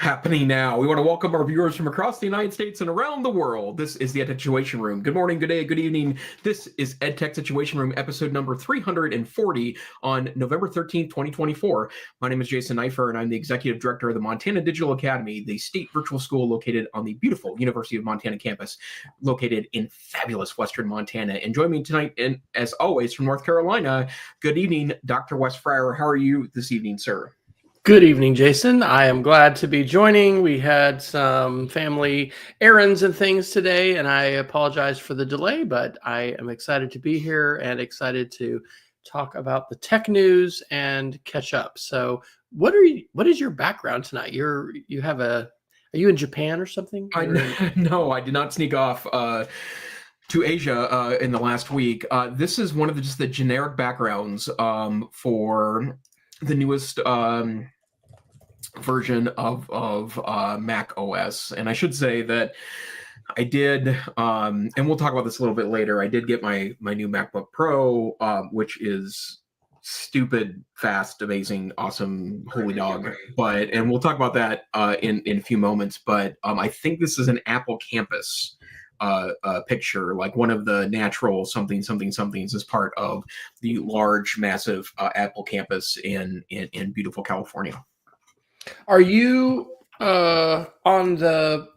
Happening now. We want to welcome our viewers from across the United States and around the world. This is the EdTech Situation Room. Good morning, good day, good evening. This is EdTech Situation Room, episode number 340 on November 13th, 2024. My name is Jason Neiffer, and I'm the Executive Director of the Montana Digital Academy, the state virtual school located on the beautiful University of Montana campus, located in fabulous Western Montana. And joining me tonight, and as always, from North Carolina, good evening, Dr. Wes Fryer. How are you this evening, sir? Good evening, Jason. I am glad to be joining. We had some family errands and things today, and I apologize for the delay, but I am excited to be here and excited to talk about the tech news and catch up. So what is your background tonight? Are you in Japan or something? No, I did not sneak off to Asia in the last week. This is one of just the generic backgrounds for the newest version of Mac OS. And I should say that I did, and we'll talk about this a little bit later, I did get my new MacBook Pro, which is stupid, fast, amazing, awesome, holy dog. And we'll talk about that in a few moments. But I think this is an Apple campus picture, like one of the natural somethings as part of the large, massive Apple campus in beautiful California. Are you on the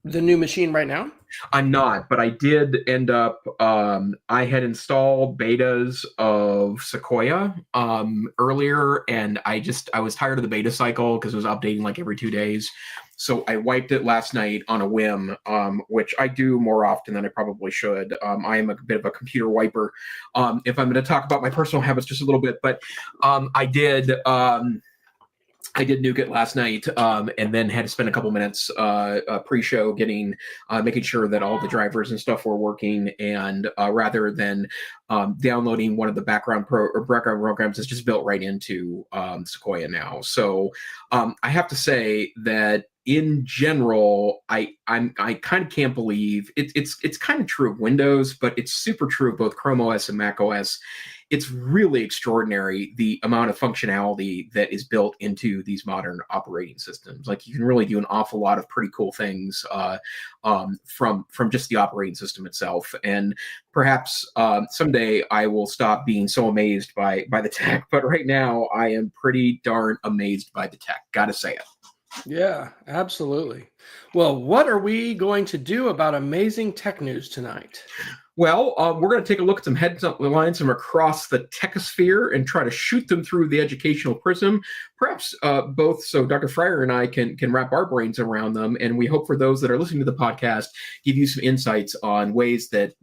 new machine right now? I'm not, but I did end up, I had installed betas of Sequoia earlier, and I was tired of the beta cycle because it was updating like every 2 days. So I wiped it last night on a whim, which I do more often than I probably should. I am a bit of a computer wiper. If I'm going to talk about my personal habits just a little bit, but I did nuke it last night, and then had to spend a couple minutes pre-show making sure that all the drivers and stuff were working. And rather than downloading one of the background programs, it's just built right into Sequoia now. So I have to say that in general, I kind of can't believe it's kind of true of Windows, but it's super true of both Chrome OS and Mac OS. It's really extraordinary the amount of functionality that is built into these modern operating systems. Like, you can really do an awful lot of pretty cool things from just the operating system itself. And perhaps someday I will stop being so amazed by the tech. But right now, I am pretty darn amazed by the tech. Gotta say it. Yeah, absolutely. Well, what are we going to do about amazing tech news tonight? Well, we're going to take a look at some headlines from across the techosphere and try to shoot them through the educational prism. Perhaps both so Dr. Fryer and I can wrap our brains around them, and we hope for those that are listening to the podcast give you some insights on ways that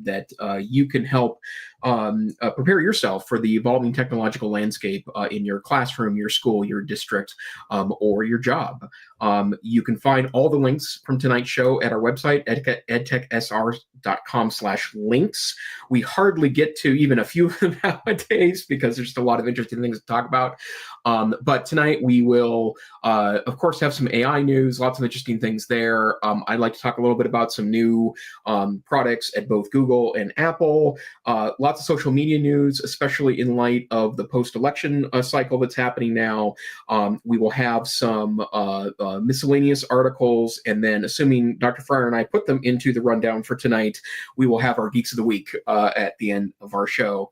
you can help prepare yourself for the evolving technological landscape in your classroom, your school, your district, or your job. You can find all the links from tonight's show at our website, edtechsr.com/links. We hardly get to even a few of them nowadays because there's just a lot of interesting things to talk about. But tonight we will, of course, have some AI news, lots of interesting things there. I'd like to talk a little bit about some new products at both Google and Apple. Lots of social media news, especially in light of the post-election cycle that's happening now. We will have some miscellaneous articles, and then, assuming Dr. Fryer and I put them into the rundown for tonight, we will have our Geeks of the Week at the end of our show.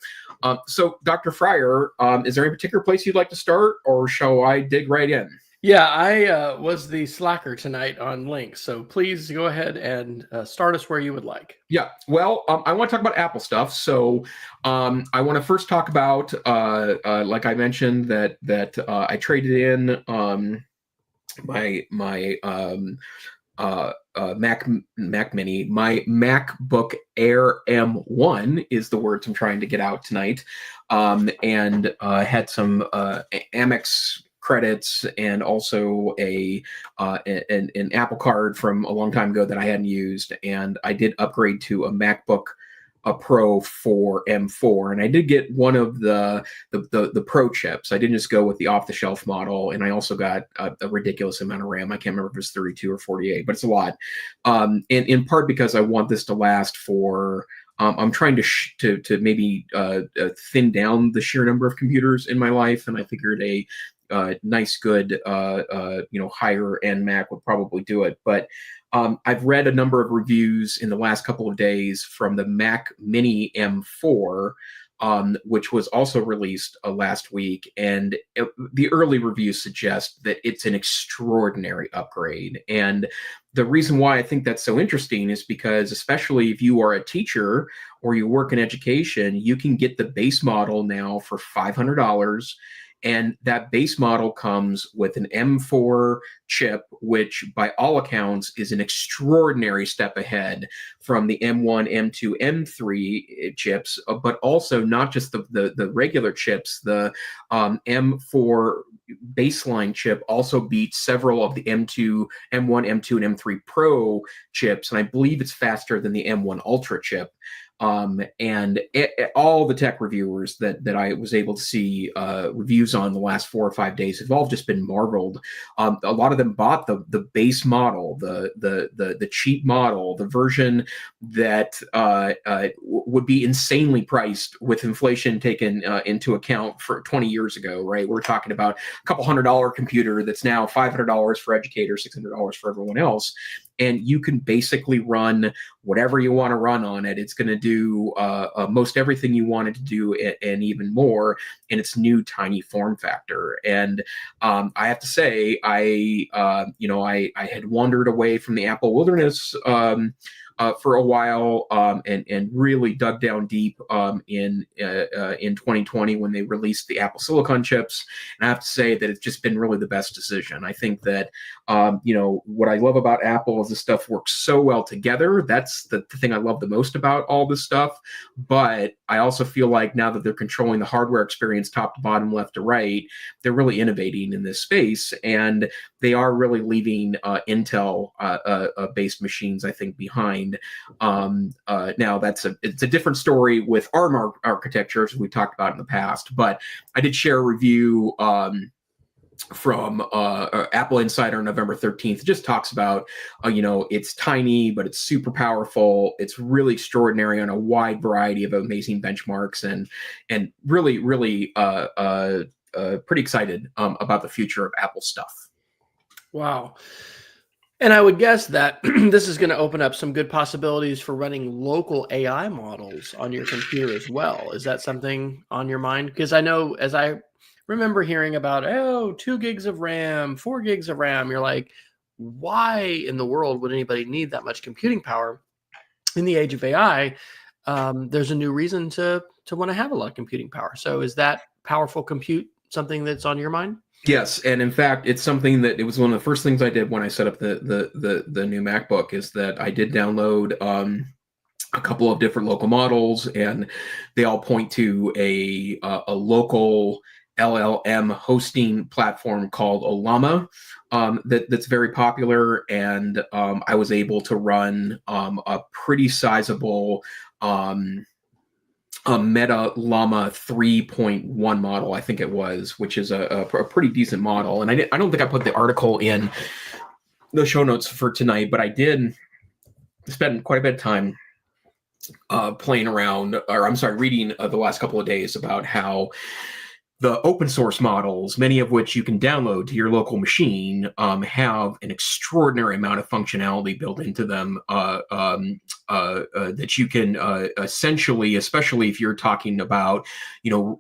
So, Dr. Fryer, is there any particular place you'd like to start, or shall I dig right in? Yeah, I was the slacker tonight on links, so please go ahead and start us where you would like. Yeah, well, I want to talk about Apple stuff. So I want to first talk about, like I mentioned, that I traded in my Mac Mini. My MacBook Air M1 is the words I'm trying to get out tonight, and had some Amex credits and also an Apple card from a long time ago that I hadn't used, and I did upgrade to a MacBook Pro for M4, and I did get one of the Pro chips. I didn't just go with the off-the-shelf model, and I also got a ridiculous amount of RAM. I can't remember if it was 32 or 48, but it's a lot. And in part because I want this to last for I'm trying to maybe thin down the sheer number of computers in my life, and I figured a nice, good, higher end Mac would probably do it. But I've read a number of reviews in the last couple of days from the Mac Mini M4, which was also released last week, and the early reviews suggest that it's an extraordinary upgrade. And the reason why I think that's so interesting is because, especially if you are a teacher or you work in education, you can get the base model now for $500. And that base model comes with an M4 chip, which by all accounts is an extraordinary step ahead from the M1, M2, M3 chips, but also not just the regular chips. The M4 baseline chip also beats several of the M2, M1, M2, and M3 Pro chips, and I believe it's faster than the M1 Ultra chip. All the tech reviewers that I was able to see reviews on the last 4 or 5 days have all just been marveled. A lot of them bought the base model, the cheap model, the version that would be insanely priced with inflation taken into account for 20 years ago, right? We're talking about a couple $100 computer that's now $500 for educators, $600 for everyone else. And you can basically run whatever you want to run on it. It's going to do most everything you want it to do, and even more in its new tiny form factor. And I have to say, I had wandered away from the Apple wilderness for a while, and really dug down deep in 2020 when they released the Apple Silicon chips. And I have to say that it's just been really the best decision. I think that what I love about Apple is this stuff works so well together. That's the thing I love the most about all this stuff. But I also feel like now that they're controlling the hardware experience top to bottom, left to right, they're really innovating in this space, and they are really leaving Intel based machines, I think, behind. Now it's a different story with ARM architectures we talked about in the past, but I did share a review from Apple Insider on November 13th. It just talks about, it's tiny, but it's super powerful. It's really extraordinary on a wide variety of amazing benchmarks, and really, really pretty excited about the future of Apple stuff. Wow. And I would guess that this is going to open up some good possibilities for running local AI models on your computer as well. Is that something on your mind? Because I know, as I remember hearing about, 2 gigs of RAM, 4 gigs of RAM, you're like, why in the world would anybody need that much computing power? In the age of AI, there's a new reason to want to have a lot of computing power. So is that powerful compute something that's on your mind? Yes, and in fact, it's something that it was one of the first things I did when I set up the new MacBook, is that I did download a couple of different local models, and they all point to a local LLM hosting platform called Olama that's very popular, and I was able to run a pretty sizable a Meta Llama 3.1 model, I think it was, which is a pretty decent model. And I don't think I put the article in the show notes for tonight, but I did spend quite a bit of time playing around, or I'm sorry, reading the last couple of days about how the open source models, many of which you can download to your local machine, have an extraordinary amount of functionality built into them that you can essentially, especially if you're talking about,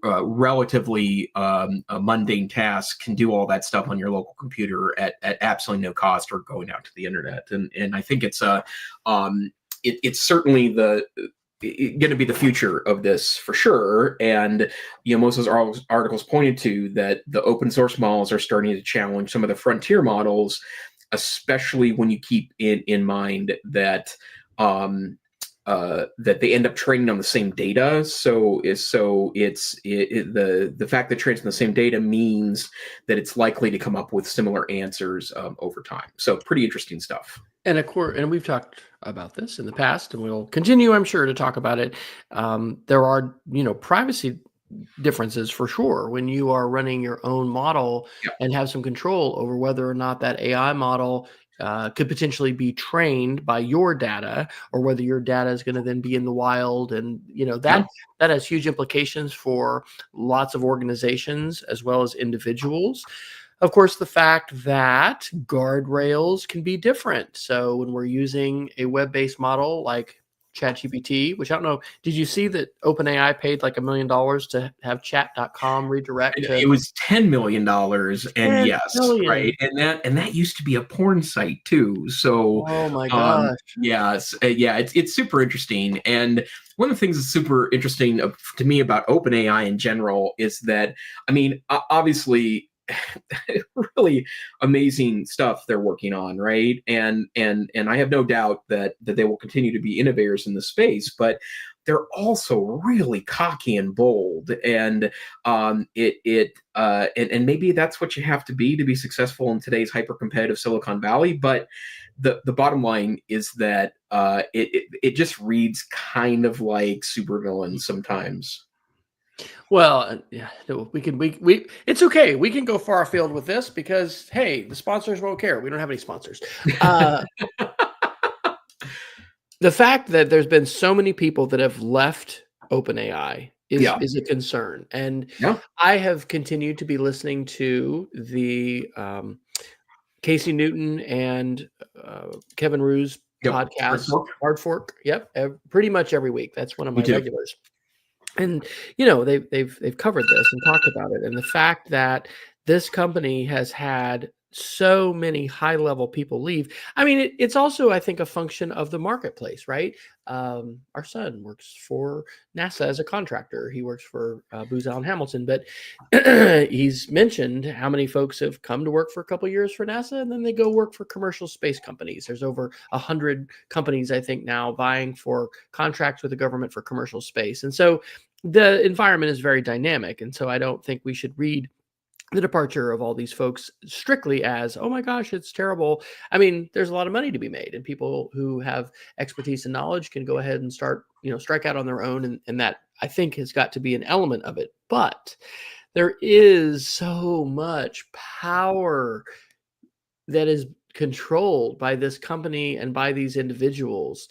relatively mundane tasks, can do all that stuff on your local computer at absolutely no cost or going out to the internet. And I think it's certainly going to be the future of this for sure. And most of those articles pointed to that the open source models are starting to challenge some of the frontier models, especially when you keep in mind that that they end up training on the same data. So the fact that training on the same data means that it's likely to come up with similar answers over time. So pretty interesting stuff. And of course, and we've talked about this in the past, and we'll continue, I'm sure, to talk about it. There are, privacy differences for sure when you are running your own model and have some control over whether or not that AI model could potentially be trained by your data, or whether your data is going to then be in the wild. And Yeah. that has huge implications for lots of organizations as well as individuals. Of course, the fact that guardrails can be different. So when we're using a web-based model like ChatGPT, which I don't know, did you see that OpenAI paid like $1 million to have chat.com redirect to It was $10 million, and 10 yes, right, million? and that used to be a porn site too. So, Oh my gosh. yes, yeah, it's super interesting. And one of the things that's super interesting to me about OpenAI in general is that, I mean, obviously, really amazing stuff they're working on, right? And I have no doubt that they will continue to be innovators in the space, but they're also really cocky and bold, and and maybe that's what you have to be successful in today's hyper competitive Silicon Valley. But the bottom line is that it just reads kind of like supervillains sometimes. Well, yeah, no, we it's okay. We can go far afield with this because hey, the sponsors won't care. We don't have any sponsors. Uh, the fact that there's been so many people that have left OpenAI Yeah, is a concern, and yeah, I have continued to be listening to the Casey Newton and Kevin Rue's yep. podcast, Hard Fork. Yep, pretty much every week. That's one of Me my too. regulars. And they've covered this and talked about it, and the fact that this company has had so many high level people leave. I mean, it's also, I think, a function of the marketplace, right? Our son works for NASA as a contractor. He works for Booz Allen Hamilton, but he's mentioned how many folks have come to work for a couple years for NASA and then they go work for commercial space companies. There's over 100 companies, I think, now vying for contracts with the government for commercial space, and so the environment is very dynamic. And so I don't think we should read the departure of all these folks strictly as, oh my gosh, it's terrible. I mean, there's a lot of money to be made, and people who have expertise and knowledge can go ahead and start, strike out on their own. And that, I think, has got to be an element of it. But there is so much power that is controlled by this company and by these individuals.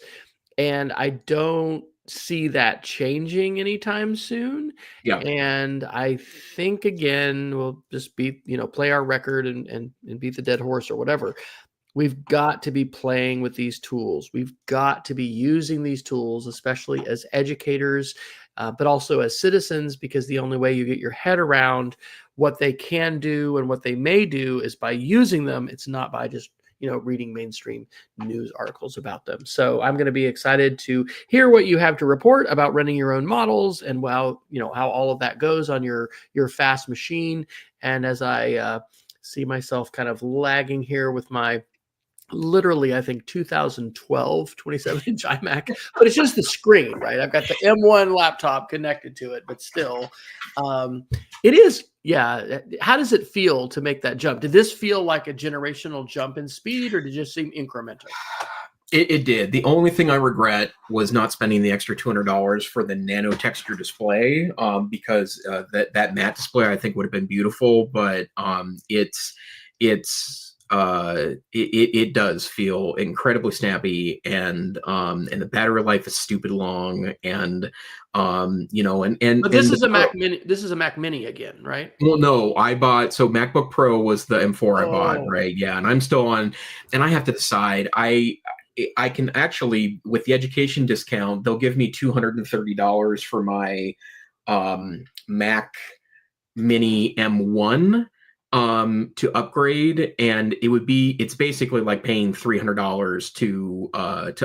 And I don't see that changing anytime soon. Yeah. And I think, again, we'll just play our record and beat the dead horse or whatever. We've got to be playing with these tools. We've got to be using these tools, especially as educators, but also as citizens, because the only way you get your head around what they can do and what they may do is by using them. It's not by just reading mainstream news articles about them. So I'm going to be excited to hear what you have to report about running your own models and how all of that goes on your fast machine. And as I see myself kind of lagging here with my literally, I think 2012 27-inch iMac, but it's just the screen, right? I've got the M1 laptop connected to it, but still, it is. Yeah. How does it feel to make that jump? Did this feel like a generational jump in speed, or did it just seem incremental? It did. The only thing I regret was not spending the extra $200 for the nano texture display, because that matte display I think would have been beautiful, but it does feel incredibly snappy, and the battery life is stupid long, and But this is a Mac Mini. This is a Mac Mini again, right? well, no, MacBook Pro was the M4 I bought, Oh, right? Yeah, and I'm still on, and I have to decide. I can actually, with the education discount, they'll give me $230 for my Mac Mini M1 to upgrade, and it's basically like paying $300 to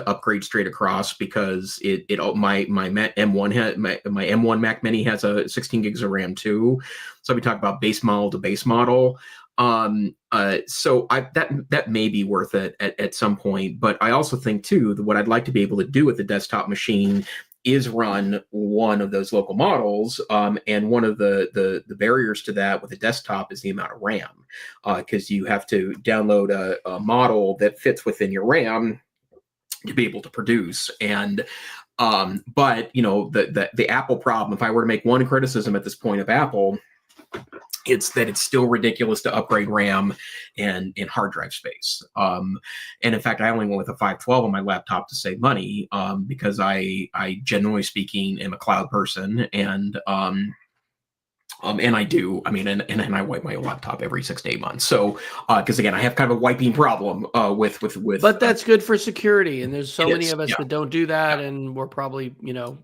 upgrade straight across, because my M1 Mac Mini has a 16 gigs of RAM too. So we talk about base model to base model. So that may be worth it at some point, but I also think too that what I'd like to be able to do with the desktop machine is run one of those local models, and one of the barriers to that with a desktop is the amount of RAM, because you have to download a model that fits within your RAM to be able to produce. And but the Apple problem, if I were to make one criticism at this point of Apple, It's that it's still ridiculous to upgrade RAM and hard drive space. And in fact, I only went with a 512 on my laptop to save money, because I generally speaking am a cloud person, and I do. I mean, and I wipe my laptop every 6 to 8 months. So, because again, I have kind of a wiping problem with. But that's good for security, and there's so It many is, of us yeah. that don't do that, and we're probably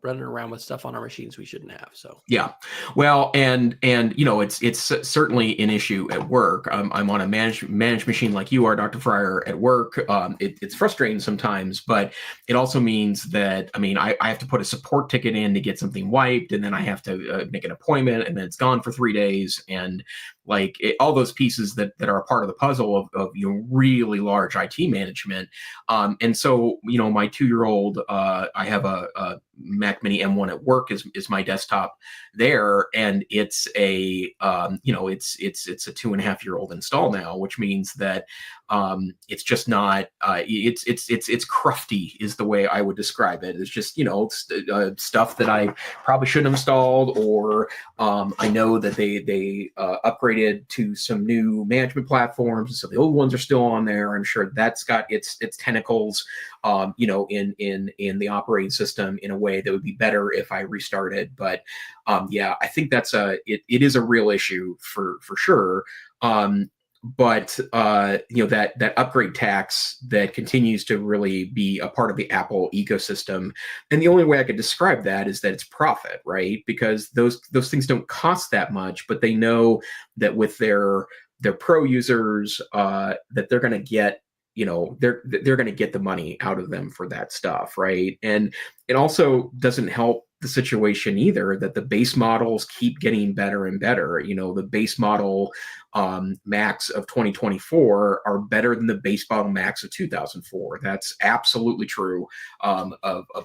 running around with stuff on our machines we shouldn't have. So Yeah, well, and it's certainly an issue at work. I'm on a managed machine like you are, Dr. Fryer, at work. It's frustrating sometimes, but it also means that, I mean, I have to put a support ticket in to get something wiped, and then I have to make an appointment, and then it's gone for 3 days, and like all those pieces that are a part of the puzzle of really large IT management. And so my 2-year-old, I have a Mac Mini M1 at work is my desktop there, and it's a it's a 2.5-year-old install now, which means that it's just not it's crufty is the way I would describe it. It's just stuff that I probably shouldn't have installed, or I know that they upgraded to some new management platforms, so the old ones are still on there. I'm sure that's got its tentacles in the operating system in a way that would be better if I restarted. But yeah, I think it is a real issue for sure. But that upgrade tax that continues to really be a part of the Apple ecosystem, and the only way I could describe that is that it's profit, right? Because those things don't cost that much, but they know that with their pro users, that they're going to get they're going to get the money out of them for that stuff, right? And it also doesn't help the situation either that the base models keep getting better and better. The base model Macs of 2024 are better than the base model Macs of 2004. That's absolutely true of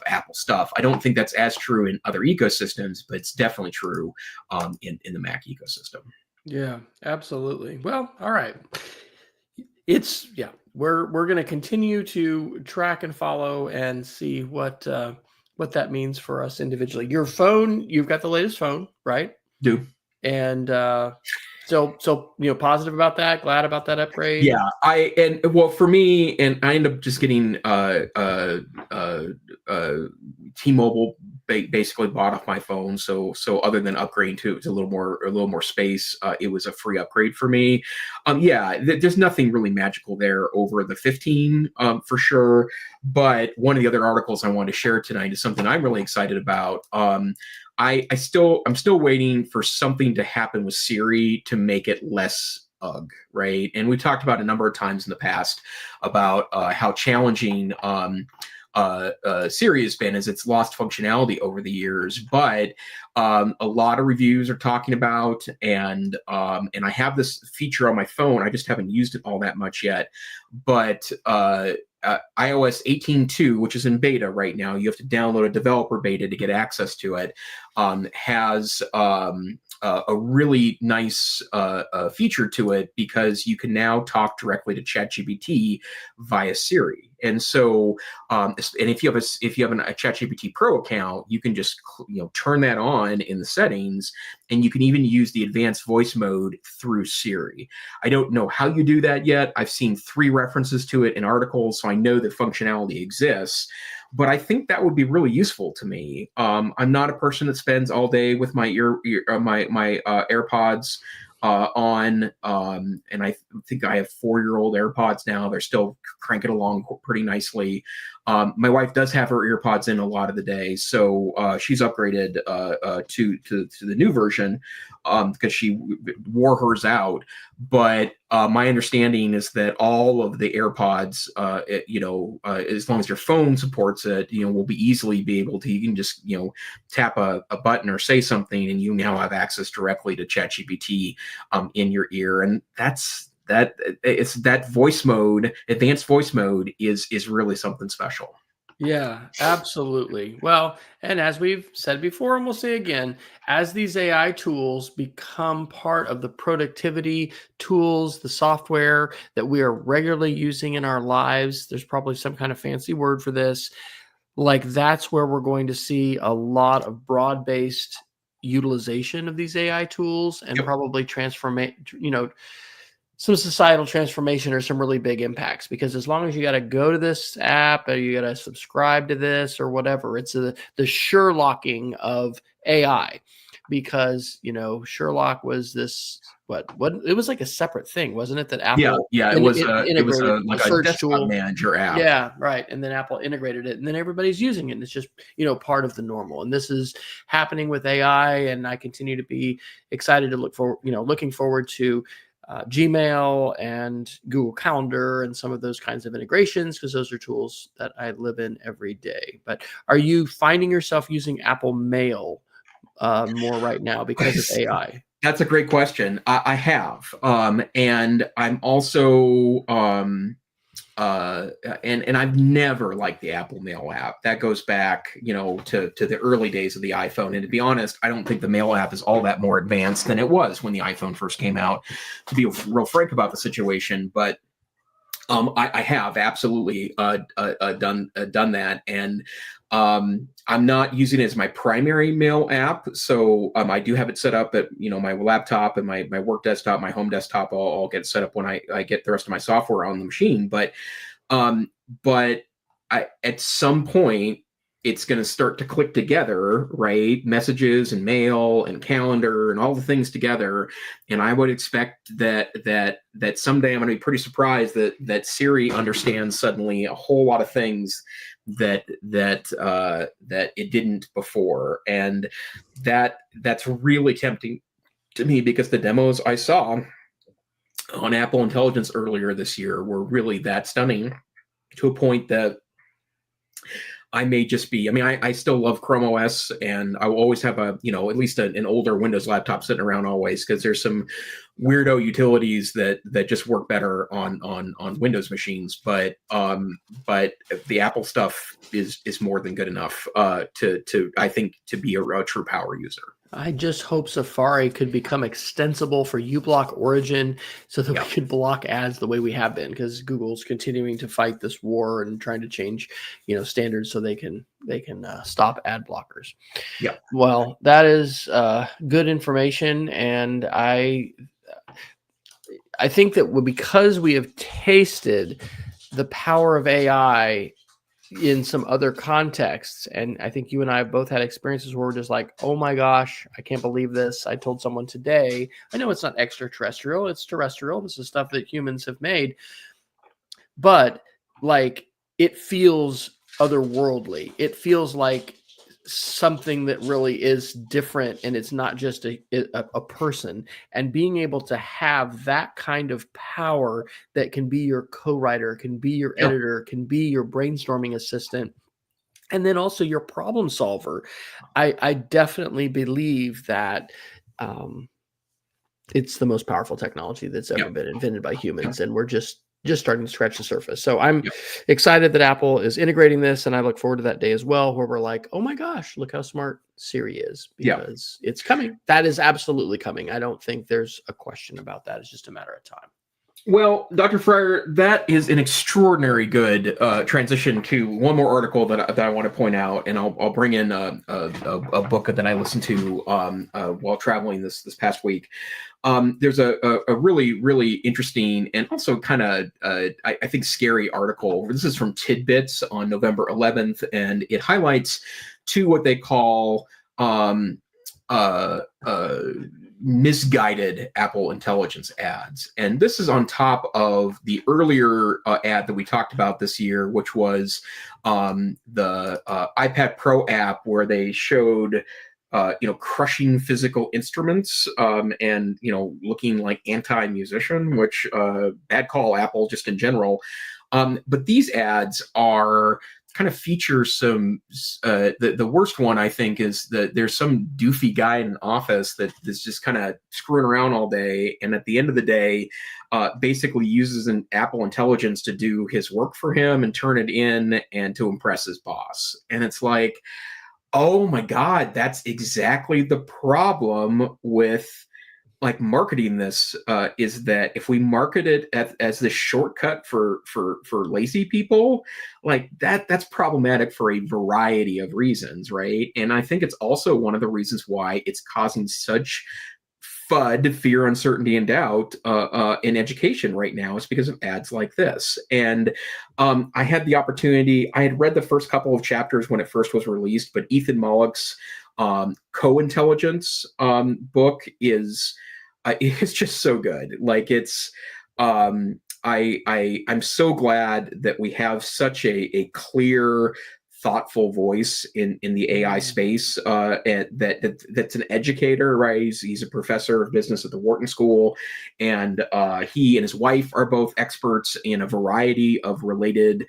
Apple stuff. I don't think that's as true in other ecosystems, but it's definitely true in the Mac ecosystem. yeah, absolutely. Well, all right. We're going to continue to track and follow and see what that means for us individually. Your phone, you've got the latest phone, right? Do. And so positive about that, glad about that upgrade. Yeah, for me, and I end up just getting T-Mobile basically bought off my phone. So other than upgrading to a little more space, it was a free upgrade for me. Yeah, there's nothing really magical there over the 15 for sure. But one of the other articles I wanted to share tonight is something I'm really excited about. I'm still waiting for something to happen with Siri to make it less ugh, right? And we talked about a number of times in the past about how challenging Siri has been as it's lost functionality over the years. But a lot of reviews are talking about, and I have this feature on my phone. I just haven't used it all that much yet. But iOS 18.2, which is in beta right now, you have to download a developer beta to get access to it, has a really nice feature to it, because you can now talk directly to ChatGPT via Siri. And so, and if you have a ChatGPT Pro account, you can just turn that on in the settings, and you can even use the advanced voice mode through Siri. I don't know how you do that yet. I've seen 3 references to it in articles, so I know that functionality exists. But I think that would be really useful to me. I'm not a person that spends all day with my my AirPods on, and I think I have 4-year-old AirPods now. They're still cranking along pretty nicely. My wife does have her earpods in a lot of the day, so she's upgraded to the new version because she wore hers out. But my understanding is that all of the AirPods, as long as your phone supports it, will be able to. You can just tap a button or say something, and you now have access directly to ChatGPT in your ear, and it's that voice mode, advanced voice mode is really something special. Yeah, absolutely. Well, and as we've said before, and we'll say again, as these AI tools become part of the productivity tools, the software that we are regularly using in our lives, there's probably some kind of fancy word for this. Like, that's where we're going to see a lot of broad-based utilization of these AI tools and Yep. probably some societal transformation or some really big impacts, because as long as you got to go to this app or you got to subscribe to this or whatever, it's the Sherlocking of AI, because, Sherlock was this, what it was like a separate thing, wasn't it? That Yeah, Apple yeah, it was integrated a the like a search desktop tool. manager app. Yeah, right. And then Apple integrated it, and then everybody's using it. And it's just, part of the normal. And this is happening with AI. And I continue to be excited to looking forward to Gmail and Google Calendar and some of those kinds of integrations, because those are tools that I live in every day. But are you finding yourself using Apple Mail more right now because of AI? That's a great question. I have, and I'm also, and I've never liked the Apple Mail app. That goes back, to the early days of the iPhone. And to be honest, I don't think the Mail app is all that more advanced than it was when the iPhone first came out. To be real frank about the situation, but I have absolutely done that, and I'm not using it as my primary mail app. So I do have it set up at my laptop and my work desktop, my home desktop. I'll get set up when I get the rest of my software on the machine. Um, but at some point, it's going to start to click together, right? Messages and mail and calendar and all the things together. And I would expect that someday I'm going to be pretty surprised that Siri understands suddenly a whole lot of things that it didn't before. And that's really tempting to me, because the demos I saw on Apple Intelligence earlier this year were really that stunning, to a point that I may just be, I still love Chrome OS, and I will always have at least an older Windows laptop sitting around always, because there's some weirdo utilities that just work better on Windows machines. But the Apple stuff is more than good enough to I think to be a true power user. I just hope Safari could become extensible for uBlock Origin, so that we could block ads the way we have been, because Google's continuing to fight this war and trying to change, standards so they can stop ad blockers. Yeah. Well, that is good information, and I think that because we have tasted the power of AI in some other contexts, and I think you and I have both had experiences where we're just like, oh my gosh, I can't believe this. I told someone today, I know it's not extraterrestrial, it's terrestrial. This is stuff that humans have made, but like, it feels otherworldly. It feels like something that really is different, and it's not just a person. And being able to have that kind of power that can be your co-writer, can be your editor, can be your brainstorming assistant, and then also your problem solver, I definitely believe that it's the most powerful technology that's ever been invented by humans, and we're just starting to scratch the surface. So I'm excited that Apple is integrating this, and I look forward to that day as well, where we're like, oh my gosh, look how smart Siri is, because it's coming. That is absolutely coming. I don't think there's a question about that. It's just a matter of time. Well, Dr. Fryer, that is an extraordinary good transition to one more article that I want to point out, and I'll bring in a book that I listened to while traveling this past week. There's a really, really interesting and also kind of, I think, scary article. This is from Tidbits on November 11th, and it highlights two what they call misguided Apple Intelligence ads. And this is on top of the earlier ad that we talked about this year, which was the iPad Pro app, where they showed crushing physical instruments and looking like anti-musician, which bad call, Apple, just in general. But these ads are kind of feature some the worst one, I think, is that there's some doofy guy in an office that is just kind of screwing around all day, and at the end of the day basically uses an Apple Intelligence to do his work for him and turn it in and to impress his boss. And it's like, oh my God, that's exactly the problem with like marketing this is that if we market it as this shortcut for lazy people, like that's problematic for a variety of reasons, right? And I think it's also one of the reasons why it's causing such FUD, fear, uncertainty, and doubt in education right now is because of ads like this. And I had the opportunity, I had read the first couple of chapters when it first was released, but Ethan Mollick's co-intelligence book is just so good. Like it's I'm so glad that we have such a clear, thoughtful voice in the AI space, and that's an educator, right? He's a professor of business at the Wharton School, and he and his wife are both experts in a variety of related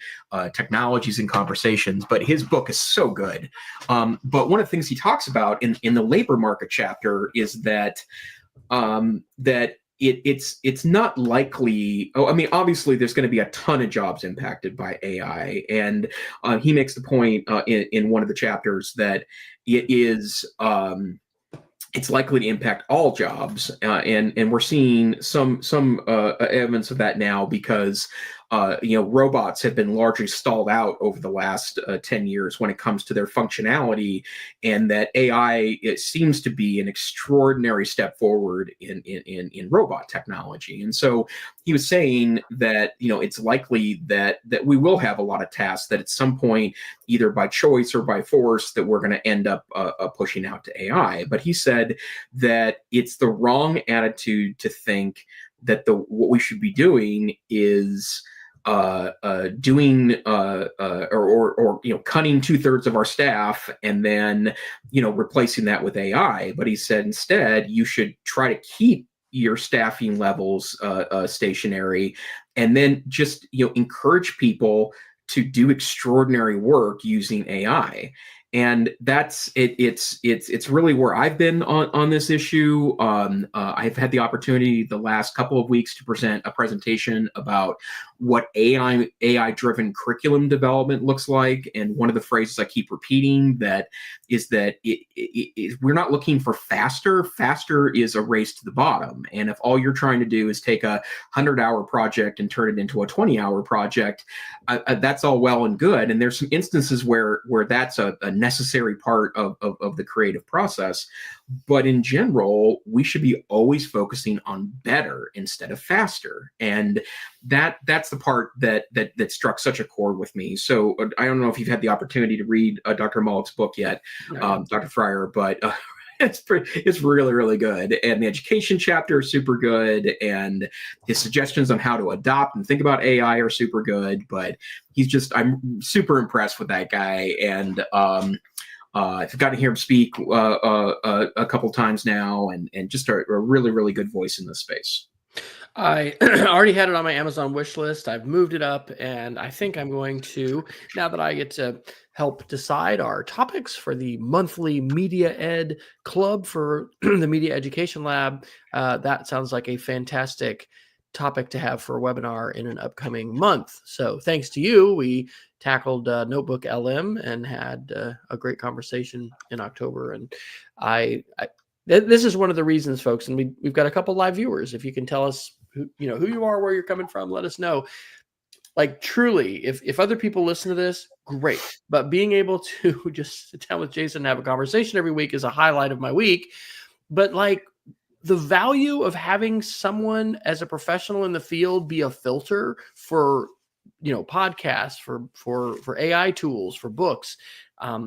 technologies and conversations. But his book is so good. But one of the things he talks about in the labor market chapter is that it's not likely. Oh, I mean, obviously, there's going to be a ton of jobs impacted by AI, and he makes the point in one of the chapters that it is. It's likely to impact all jobs, and we're seeing some evidence of that now because robots have been largely stalled out over the last 10 years when it comes to their functionality, and that AI, it seems to be an extraordinary step forward in robot technology. And so he was saying that it's likely that we will have a lot of tasks that at some point, either by choice or by force, that we're going to end up pushing out to AI. But he said that it's the wrong attitude to think that what we should be doing is doing or cutting 2/3 of our staff and then replacing that with AI. But he said instead you should try to keep your staffing levels stationary, and then just encourage people to do extraordinary work using AI. And that's it. It's really where I've been on this issue. I've had the opportunity the last couple of weeks to present a presentation about what AI driven curriculum development looks like. And one of the phrases I keep repeating is that we're not looking for faster. Faster is a race to the bottom. And if all you're trying to do is take a 100-hour project and turn it into a 20-hour project, that's all well and good. And there's some instances where that's a necessary part of the creative process. But in general, we should be always focusing on better instead of faster. And that's the part that struck such a chord with me. So I don't know if you've had the opportunity to read Dr. Mollick's book yet, Dr. Fryer, but it's really, really good. And the education chapter is super good. And his suggestions on how to adopt and think about AI are super good. But I'm super impressed with that guy. And I've gotten to hear him speak a couple times now, and just a really, really good voice in this space. I already had it on my Amazon wish list. I've moved it up, and I think I'm going to, now that I get to help decide our topics for the monthly Media Ed Club for the Media Education Lab, that sounds like a fantastic topic to have for a webinar in an upcoming month. So thanks to you, we tackled Notebook LM and had a great conversation in October. And this is one of the reasons, folks, and we've got a couple live viewers. If you can tell us who you are, where you're coming from, let us know. Like, truly, if other people listen to this, great. But being able to just sit down with Jason and have a conversation every week is a highlight of my week. But like, the value of having someone as a professional in the field be a filter for podcasts, for AI tools, for books,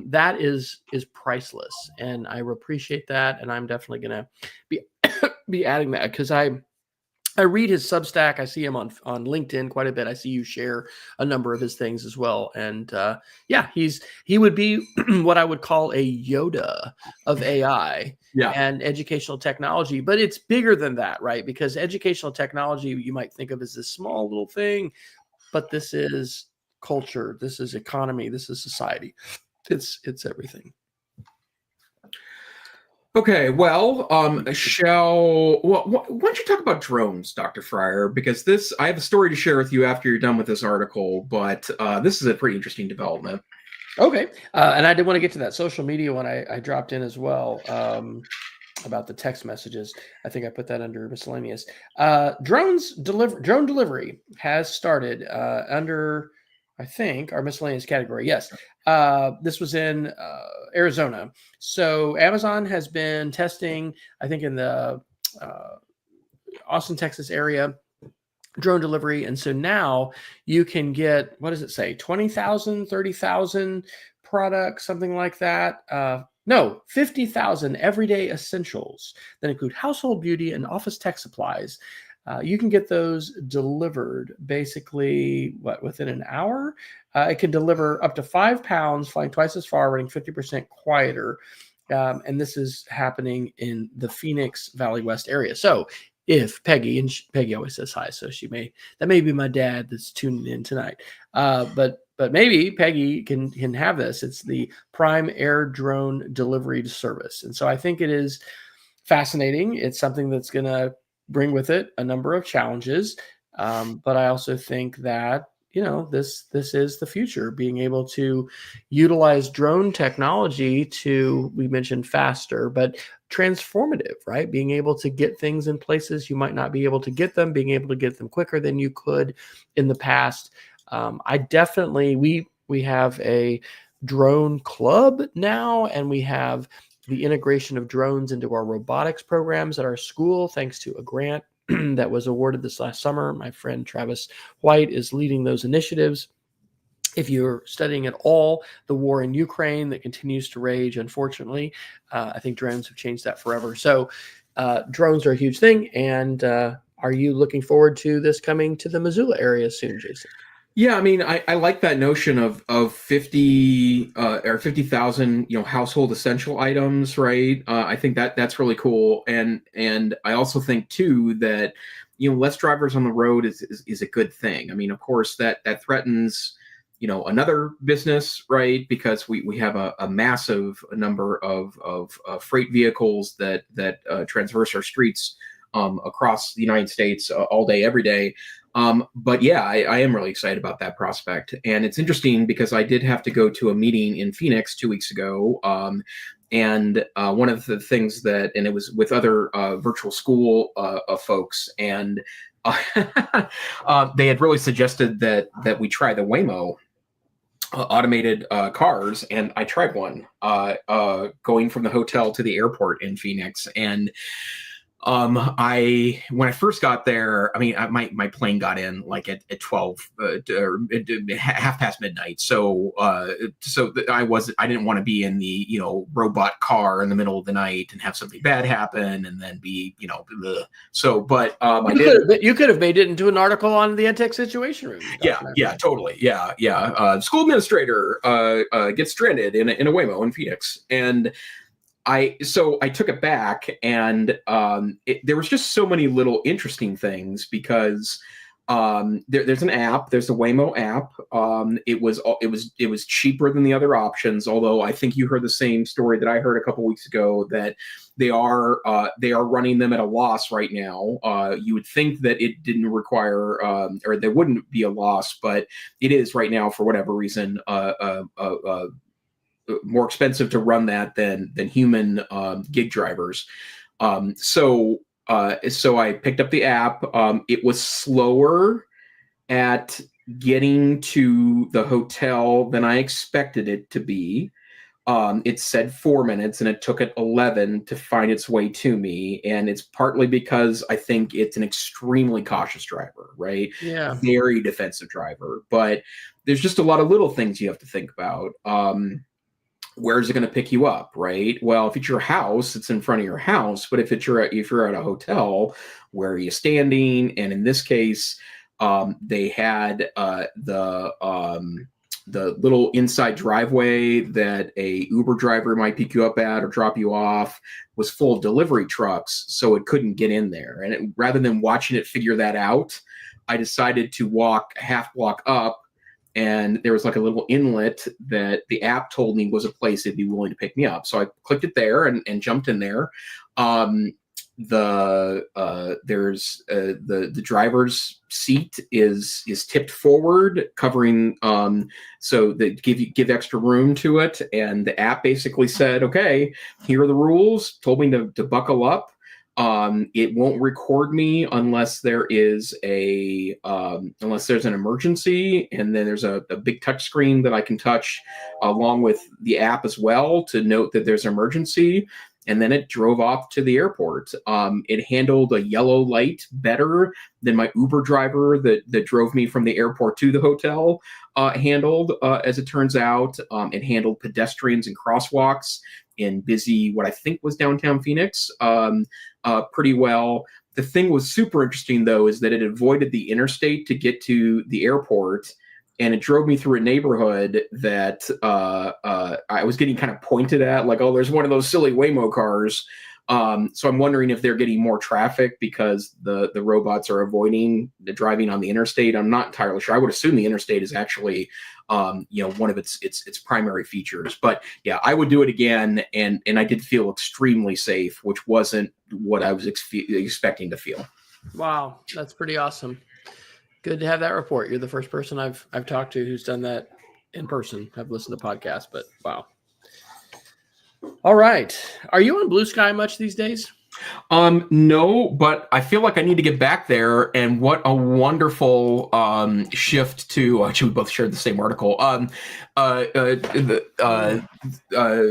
that is priceless. And I appreciate that. And I'm definitely going to be adding that, because I read his Substack. I see him on LinkedIn quite a bit. I see you share a number of his things as well. And he would be what I would call a Yoda of AI and educational technology. But it's bigger than that, right? Because educational technology, you might think of as this small little thing, but this is culture, this is economy, this is society. It's everything. Okay, well, why don't you talk about drones, Dr. Fryer? Because I have a story to share with you after you're done with this article, but this is a pretty interesting development. Okay, and I did want to get to that social media one I dropped in as well. about the text messages. I think I put that under miscellaneous. Drone delivery has started under, I think, our miscellaneous category. Yes. This was in Arizona. So Amazon has been testing, I think, in the Austin, Texas area, drone delivery. And so now you can get, what does it say? 20,000, 30,000 products, something like that. No, 50,000 everyday essentials that include household beauty and office tech supplies. You can get those delivered basically, within an hour? It can deliver up to 5 pounds, flying twice as far, running 50% quieter. And this is happening in the Phoenix Valley West area. So if Peggy, and Peggy always says hi, so that may be my dad that's tuning in tonight. But maybe Peggy can have this. It's the Prime Air Drone Delivery Service. And so I think it is fascinating. It's something that's going to bring with it a number of challenges. But I also think that, this is the future, being able to utilize drone technology to, we mentioned faster, but transformative, right? Being able to get things in places you might not be able to get them, being able to get them quicker than you could in the past. We have a drone club now, and we have the integration of drones into our robotics programs at our school, thanks to a grant that was awarded this last summer. My friend Travis White is leading those initiatives. If you're studying at all the war in Ukraine that continues to rage, unfortunately, I think drones have changed that forever. So drones are a huge thing. And are you looking forward to this coming to the Missoula area soon, Jason? Yeah, I mean, I like that notion of 50 or 50,000, household essential items, right? I think that's really cool, and I also think too that less drivers on the road is a good thing. I mean, of course, that threatens another business, right? Because we have a massive number of freight vehicles that transverse our streets across the United States all day, every day. But yeah, I am really excited about that prospect. And it's interesting because I did have to go to a meeting in Phoenix 2 weeks ago. And one of the things and it was with other virtual school folks, and they had really suggested that we try the Waymo automated cars, and I tried one going from the hotel to the airport in Phoenix. And when I first got there, I mean, my plane got in like at 12 or half past midnight. So I didn't want to be in the robot car in the middle of the night and have something bad happen and then be bleh. So, but you could have made it into an article on the EdTech Situation Room. Yeah, totally. Yeah. School administrator gets stranded in a Waymo in Phoenix, and I took it back, and there was just so many little interesting things because there's an app, there's the Waymo app. It was cheaper than the other options, although I think you heard the same story that I heard a couple weeks ago that they are running them at a loss right now. You would think that it didn't require or there wouldn't be a loss, but it is right now for whatever reason. More expensive to run that than human gig drivers. So I picked up the app. It was slower at getting to the hotel than I expected it to be. It said 4 minutes, and it took it 11 to find its way to me. And it's partly because I think it's an extremely cautious driver, right? Yeah. Very defensive driver. But there's just a lot of little things you have to think about. Where's it going to pick you up, right? Well, if it's your house, it's in front of your house. But if you're at a hotel, where are you standing? And in this case, they had the little inside driveway that a Uber driver might pick you up at or drop you off was full of delivery trucks, so it couldn't get in there. And rather than watching it figure that out, I decided to walk a half block up. And there was like a little inlet that the app told me was a place it'd be willing to pick me up. So I clicked it there and jumped in there. the driver's seat is tipped forward, covering so that give extra room to it. And the app basically said, okay, here are the rules. Told me to buckle up. It won't record me unless there's an emergency, and then there's a big touch screen that I can touch along with the app as well to note that there's an emergency. And then it drove off to the airport. It handled a yellow light better than my Uber driver that drove me from the airport to the hotel handled, as it turns out. It handled pedestrians and crosswalks in busy, what I think was downtown Phoenix, pretty well. The thing was super interesting, though, is that it avoided the interstate to get to the airport. And it drove me through a neighborhood that I was getting kind of pointed at, like, oh, there's one of those silly Waymo cars. So I'm wondering if they're getting more traffic because the robots are avoiding the driving on the interstate. I'm not entirely sure. I would assume the interstate is actually, one of its primary features. But yeah, I would do it again, and I did feel extremely safe, which wasn't what I was expecting to feel. Wow, that's pretty awesome. Good to have that report. You're the first person I've talked to who's done that in person. I've listened to podcasts, but wow. All right. Are you on Blue Sky much these days? No, but I feel like I need to get back there. And what a wonderful shift to. Actually, we both shared the same article.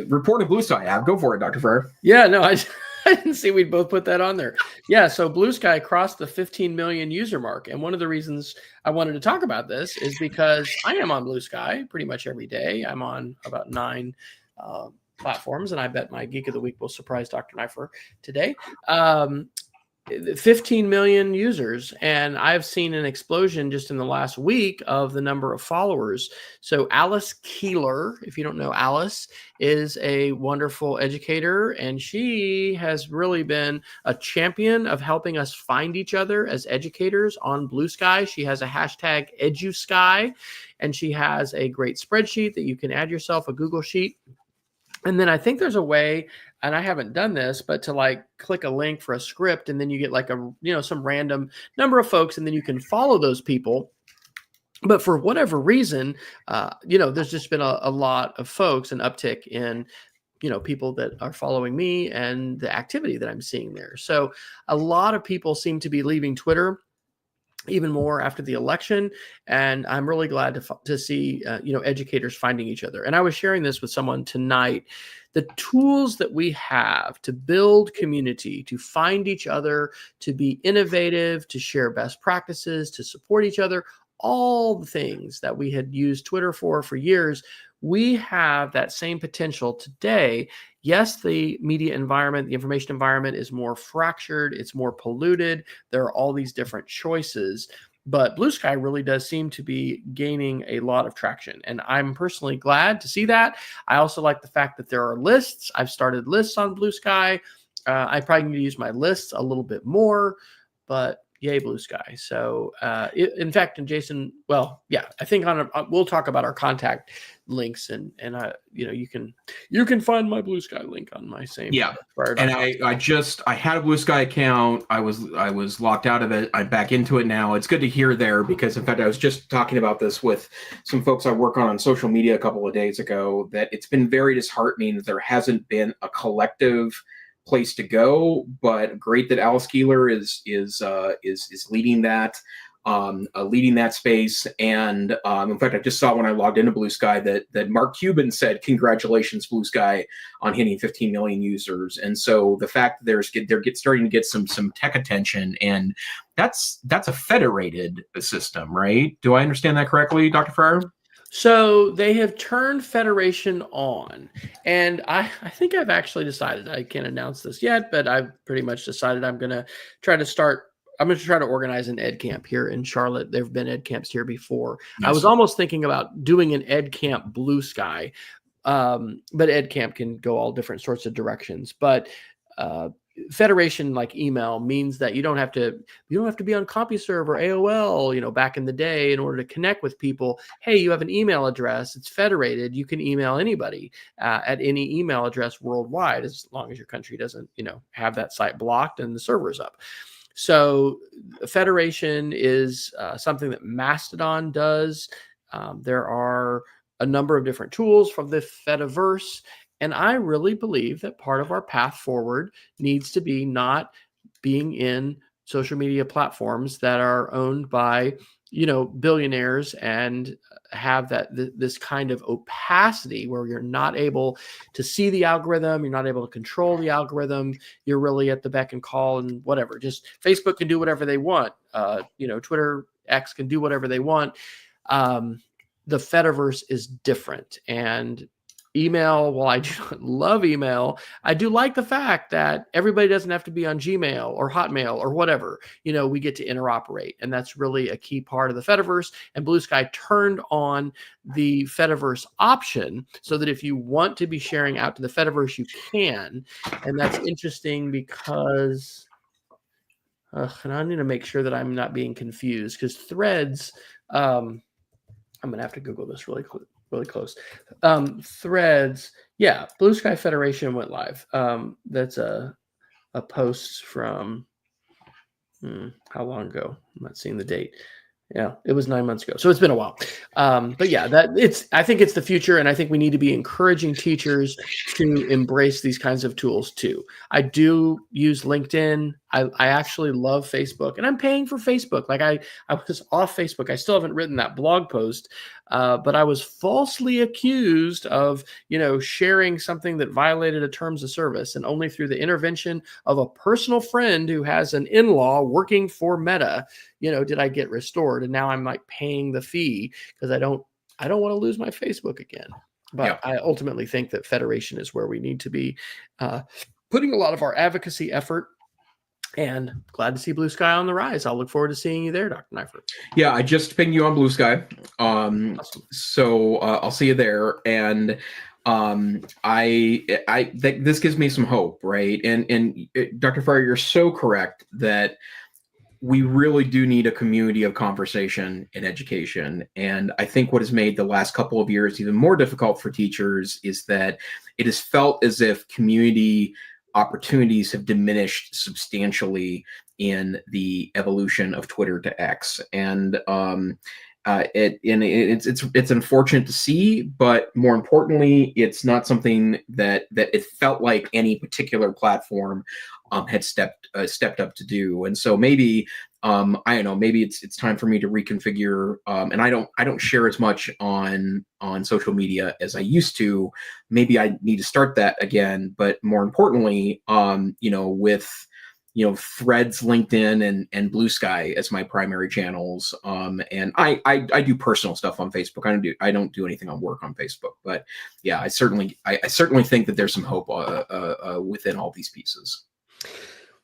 Report of Blue Sky app. Go for it, Dr. Fryer. Yeah, no, I didn't see we'd both put that on there. Yeah, so Blue Sky crossed the 15 million user mark. And one of the reasons I wanted to talk about this is because I am on Blue Sky pretty much every day. I'm on about 9 platforms, and I bet my Geek of the Week will surprise Dr. Neiffer today. 15 million users, and I've seen an explosion just in the last week of the number of followers. So Alice Keeler, if you don't know Alice, is a wonderful educator, and she has really been a champion of helping us find each other as educators on Blue Sky. She has a hashtag EduSky, and she has a great spreadsheet that you can add yourself, a Google Sheet. And then I think there's a way, and I haven't done this, but to like click a link for a script, and then you get like some random number of folks, and then you can follow those people. But for whatever reason, there's just been a lot of folks, an uptick in, people that are following me and the activity that I'm seeing there. So a lot of people seem to be leaving Twitter even more after the election. And I'm really glad to see, educators finding each other. And I was sharing this with someone tonight. The tools that we have to build community, to find each other, to be innovative, to share best practices, to support each other, all the things that we had used Twitter for years, we have that same potential today. Yes, the media environment, the information environment is more fractured, it's more polluted. There are all these different choices, but Blue Sky really does seem to be gaining a lot of traction. And I'm personally glad to see that. I also like the fact that there are lists. I've started lists on Blue Sky. I probably need to use my lists a little bit more, but yay, Blue Sky. So in fact, and Jason, I think we'll talk about our contact links, and you can find my Blue Sky link on my same. Yeah. And I had a Blue Sky account. I was locked out of it. I'm back into it now. It's good to hear there, because in fact, I was just talking about this with some folks I work on social media a couple of days ago, that it's been very disheartening that there hasn't been a collective place to go, but great that Alice Keeler is leading that space. And in fact, I just saw when I logged into Blue Sky that Mark Cuban said, "Congratulations, Blue Sky, on hitting 15 million users." And so the fact that they're starting to get some tech attention, and that's a federated system, right? Do I understand that correctly, Dr. Fryer? So they have turned Federation on, and I think I've actually decided, I can't announce this yet, but I've pretty much decided I'm going to try to organize an ed camp here in Charlotte. There have been ed camps here before. Nice. I was almost thinking about doing an ed camp Blue Sky, but ed camp can go all different sorts of directions. But Federation like email means that you don't have to be on CompuServe or AOL, back in the day in order to connect with people. Hey, you have an email address, it's federated, you can email anybody at any email address worldwide, as long as your country doesn't, have that site blocked and the server's up. So federation is something that Mastodon does. There are a number of different tools from the Fediverse. And I really believe that part of our path forward needs to be not being in social media platforms that are owned by, billionaires and have this kind of opacity where you're not able to see the algorithm, you're not able to control the algorithm, you're really at the beck and call and whatever. Just Facebook can do whatever they want. Twitter, X can do whatever they want. The Fediverse is different. And email, while I do not love email, I do like the fact that everybody doesn't have to be on Gmail or Hotmail or whatever. We get to interoperate. And that's really a key part of the Fediverse. And Blue Sky turned on the Fediverse option so that if you want to be sharing out to the Fediverse, you can. And that's interesting because, and I need to make sure that I'm not being confused, because Threads, I'm going to have to Google this really close. Threads, yeah, Blue Sky Federation went live. That's a post from how long ago? I'm not seeing the date. Yeah, it was 9 months ago. So it's been a while. But yeah, I think it's the future. And I think we need to be encouraging teachers to embrace these kinds of tools too. I do use LinkedIn. I actually love Facebook, and I'm paying for Facebook. Like I was off Facebook. I still haven't written that blog post, but I was falsely accused of, sharing something that violated a terms of service, and only through the intervention of a personal friend who has an in-law working for Meta, did I get restored. And now I'm like paying the fee because I don't want to lose my Facebook again. But I ultimately think that Federation is where we need to be putting a lot of our advocacy effort. And glad to see Blue Sky on the rise. I'll look forward to seeing you there, Dr. Neiffer. Yeah, I just pinged you on Blue Sky. Awesome. So I'll see you there. And this gives me some hope, right? And Dr. Fryer, you're so correct that we really do need a community of conversation in education. And I think what has made the last couple of years even more difficult for teachers is that it has felt as if community opportunities have diminished substantially in the evolution of Twitter to X. And it's unfortunate to see, but more importantly, it's not something that it felt like any particular platform had stepped up to do. And so maybe I don't know, maybe it's time for me to reconfigure. And I don't share as much on social media as I used to. Maybe I need to start that again. But more importantly, with Threads, LinkedIn, and Blue Sky as my primary channels. And I do personal stuff on Facebook. I don't do anything on work on Facebook. But yeah, I certainly think that there's some hope within all these pieces.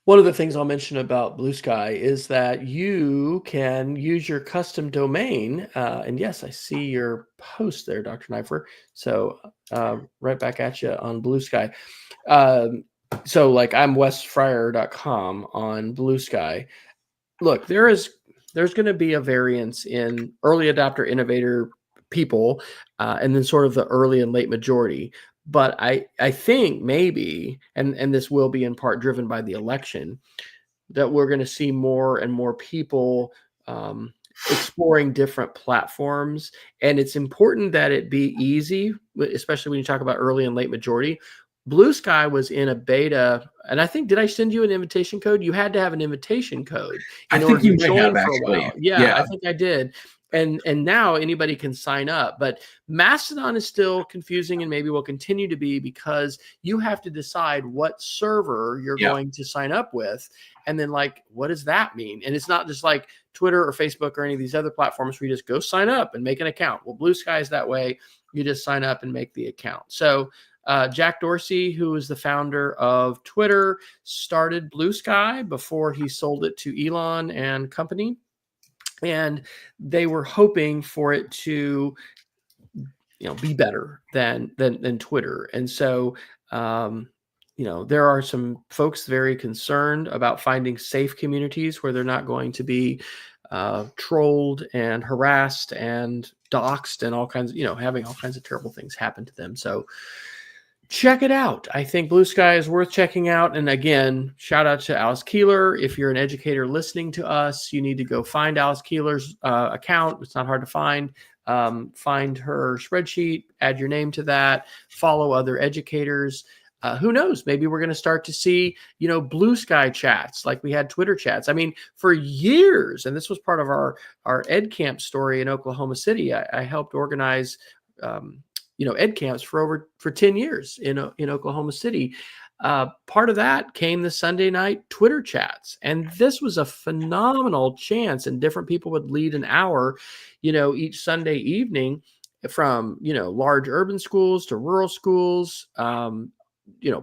One of the things I'll mention about Blue Sky is that you can use your custom domain. And yes, I see your post there, Dr. Neiffer. So right back at you on Blue Sky. So like I'm wesfryer.com on Blue Sky. Look, there's going to be a variance in early adopter innovator people and then sort of the early and late majority. But I think maybe, and this will be in part driven by the election, that we're going to see more and more people exploring different platforms. And it's important that it be easy, especially when you talk about early and late majority. Blue Sky was in a beta, and I think, did I send you an invitation code? You had to have an invitation code. I think you might have, actually. Yeah, I think I did. And now anybody can sign up, but Mastodon is still confusing and maybe will continue to be, because you have to decide what server you're going to sign up with. And then like, what does that mean? And it's not just like Twitter or Facebook or any of these other platforms where you just go sign up and make an account. Well, Blue Sky is that way. You just sign up and make the account. So Jack Dorsey, who is the founder of Twitter, started Blue Sky before he sold it to Elon and company. And they were hoping for it to, be better than Twitter. And so, there are some folks very concerned about finding safe communities where they're not going to be trolled and harassed and doxxed and all kinds of, having all kinds of terrible things happen to them. So check it out. I think Blue Sky is worth checking out. And again, shout out to Alice Keeler. If you're an educator listening to us, you need to go find Alice Keeler's account. It's not hard to find. Find her spreadsheet, add your name to that, follow other educators. Who knows? Maybe we're going to start to see, Blue Sky chats like we had Twitter chats. I mean, for years, and this was part of our Ed Camp story in Oklahoma City. I helped organize, Ed camps for 10 years in Oklahoma City. Part of that came the Sunday night Twitter chats. And this was a phenomenal chance. And different people would lead an hour, each Sunday evening from, large urban schools to rural schools,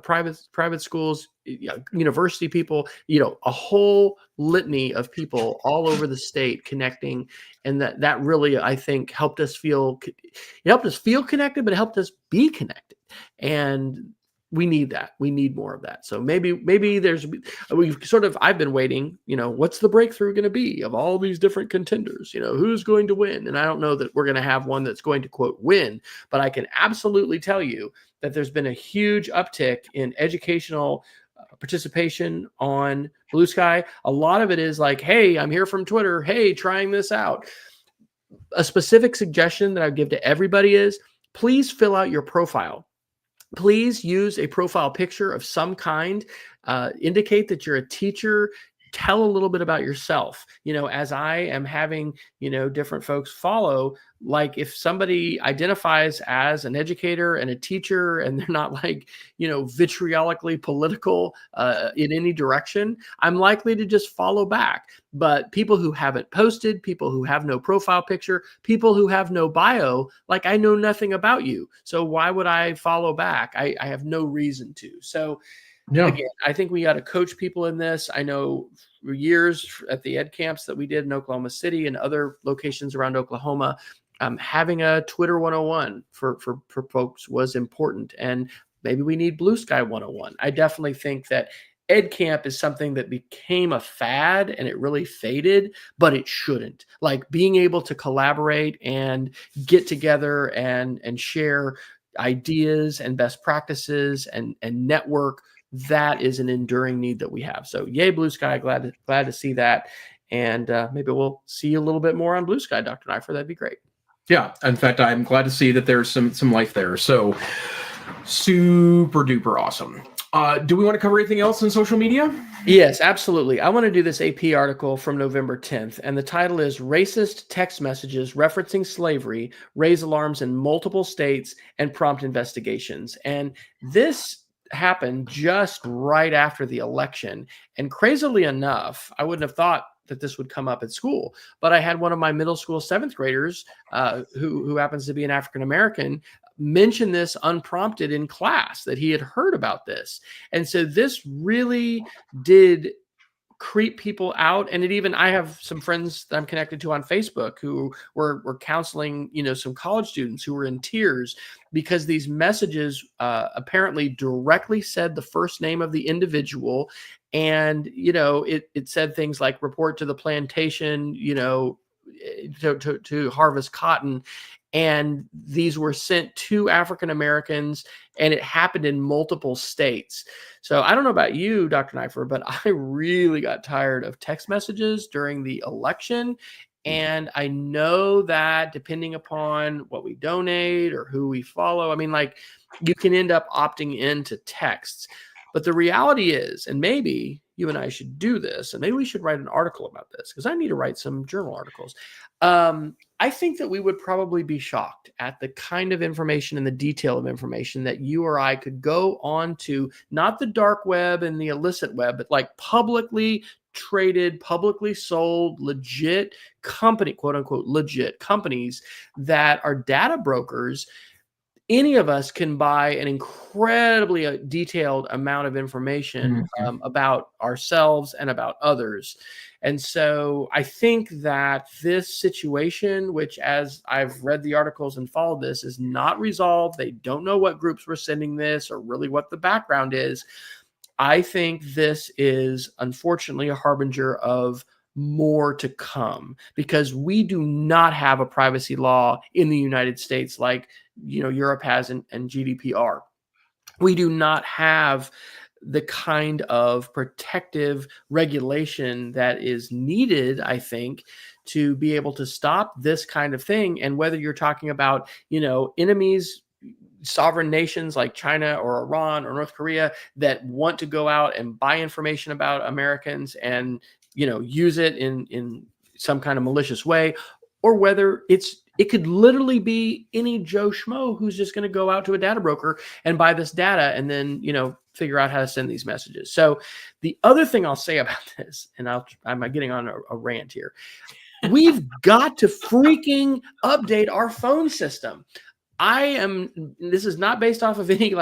private schools, university people, a whole litany of people all over the state connecting. And that really, I think, helped us feel connected, but it helped us be connected. And we need that. We need more of that. So maybe I've been waiting, what's the breakthrough going to be of all these different contenders? Who's going to win? And I don't know that we're going to have one that's going to, quote, win, but I can absolutely tell you that there's been a huge uptick in educational participation on Blue Sky. A lot of it is like, hey, I'm here from Twitter. Hey, trying this out. A specific suggestion that I give to everybody is please fill out your profile. Please use a profile picture of some kind. Indicate that you're a teacher. Tell a little bit about yourself. As I am having, different folks follow, like if somebody identifies as an educator and a teacher and they're not like, vitriolically political in any direction, I'm likely to just follow back. But people who haven't posted, people who have no profile picture, people who have no bio, like I know nothing about you. So why would I follow back? I have no reason to. So Yeah. again, I think we got to coach people in this. I know for years at the ed camps that we did in Oklahoma City and other locations around Oklahoma, having a Twitter 101 for folks was important. And maybe we need Blue Sky 101. I definitely think that ed camp is something that became a fad and it really faded, but it shouldn't. Like being able to collaborate and get together and share ideas and best practices and network, that is an enduring need that we have. So yay, Blue Sky. Glad to see that. And maybe we'll see a little bit more on Blue Sky, Dr. Neiffer. That'd be great. Yeah. In fact, I'm glad to see that there's some life there. So super duper awesome. Do we want to cover anything else in social media? Yes, absolutely. I want to do this AP article from November 10th, and the title is Racist Text Messages Referencing Slavery Raise Alarms in Multiple States and Prompt Investigations. And this happened just right after the election. And crazily enough, I wouldn't have thought that this would come up at school, but I had one of my middle school 7th graders who happens to be an African-American mention this unprompted in class, that he had heard about this. And so this really did creep people out. And I have some friends that I'm connected to on Facebook who were counseling, some college students who were in tears because these messages apparently directly said the first name of the individual. And, it said things like report to the plantation, to harvest cotton. And these were sent to African Americans, and it happened in multiple states. So I don't know about you, Dr. Neiffer, but I really got tired of text messages during the election. And I know that depending upon what we donate or who we follow, you can end up opting into texts. But the reality is, and maybe you and I should do this, and maybe we should write an article about this because I need to write some journal articles. I think that we would probably be shocked at the kind of information and the detail of information that you or I could go on to, not the dark web and the illicit web, but like publicly traded, publicly sold, legit company, quote unquote, legit companies that are data brokers. any of us can buy an incredibly detailed amount of information about ourselves and about others. And so I think that this situation, which as I've read the articles and followed this, is not resolved. They don't know what groups were sending this or really what the background is. I think this is unfortunately a harbinger of more to come, because we do not have a privacy law in the United States like Europe has and GDPR. We do not have the kind of protective regulation that is needed, I think, to be able to stop this kind of thing. And whether you're talking about, enemies, sovereign nations like China or Iran or North Korea that want to go out and buy information about Americans and use it in some kind of malicious way, or whether it could literally be any Joe Schmo who's just going to go out to a data broker and buy this data and then figure out how to send these messages. So the other thing I'll say about this, and I'm getting on a rant here, we've got to freaking update our phone system. This is not based off of any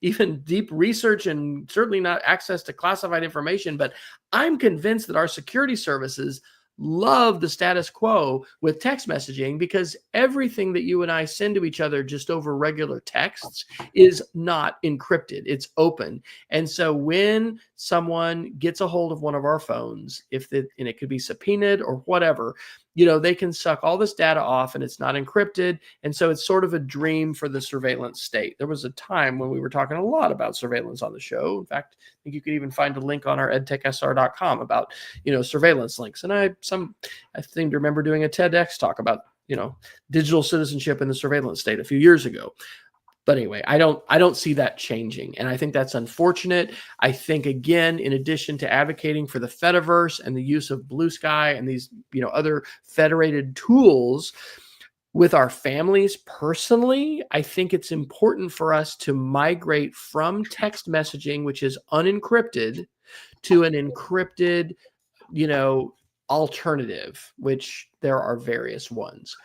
even deep research and certainly not access to classified information, but I'm convinced that our security services love the status quo with text messaging, because everything that you and I send to each other just over regular texts is not encrypted. It's open. And so when someone gets a hold of one of our phones, and it could be subpoenaed or whatever, they can suck all this data off and it's not encrypted. And so it's sort of a dream for the surveillance state. There was a time when we were talking a lot about surveillance on the show. In fact, I think you could even find a link on our edtechsr.com about, surveillance links. And I seem to remember doing a TEDx talk about, digital citizenship in the surveillance state a few years ago. But anyway, I don't see that changing. And I think that's unfortunate. I think, again, in addition to advocating for the Fediverse and the use of Blue Sky and these, other federated tools with our families personally, I think it's important for us to migrate from text messaging, which is unencrypted, to an encrypted, alternative, which there are various ones.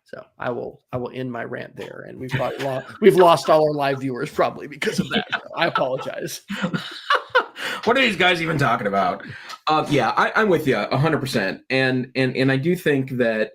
So I will end my rant there, and we've lost all our live viewers probably because of that. So I apologize. What are these guys even talking about? Yeah, I'm with you 100%, and I do think that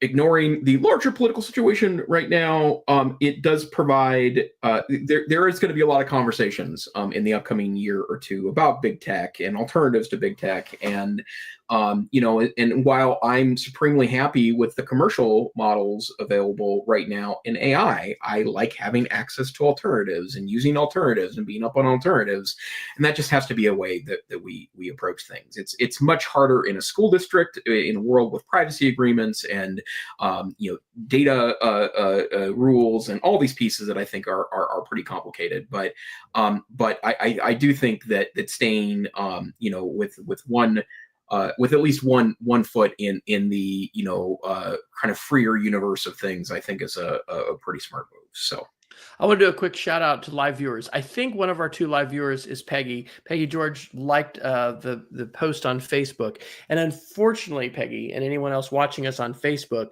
ignoring the larger political situation right now, it does provide, there is going to be a lot of conversations in the upcoming year or two about big tech and alternatives to big tech. And, and while I'm supremely happy with the commercial models available right now in AI, I like having access to alternatives and using alternatives and being up on alternatives. And that just has to be a way that we approach things. It's much harder in a school district, in a world with privacy agreements and data rules and all these pieces that I think are pretty complicated. But I do think that staying with one with at least one foot in the kind of freer universe of things, I think is a pretty smart move. So I want to do a quick shout out to live viewers. I think one of our 2 live viewers is Peggy. Peggy George liked the post on Facebook, and unfortunately, Peggy and anyone else watching us on Facebook,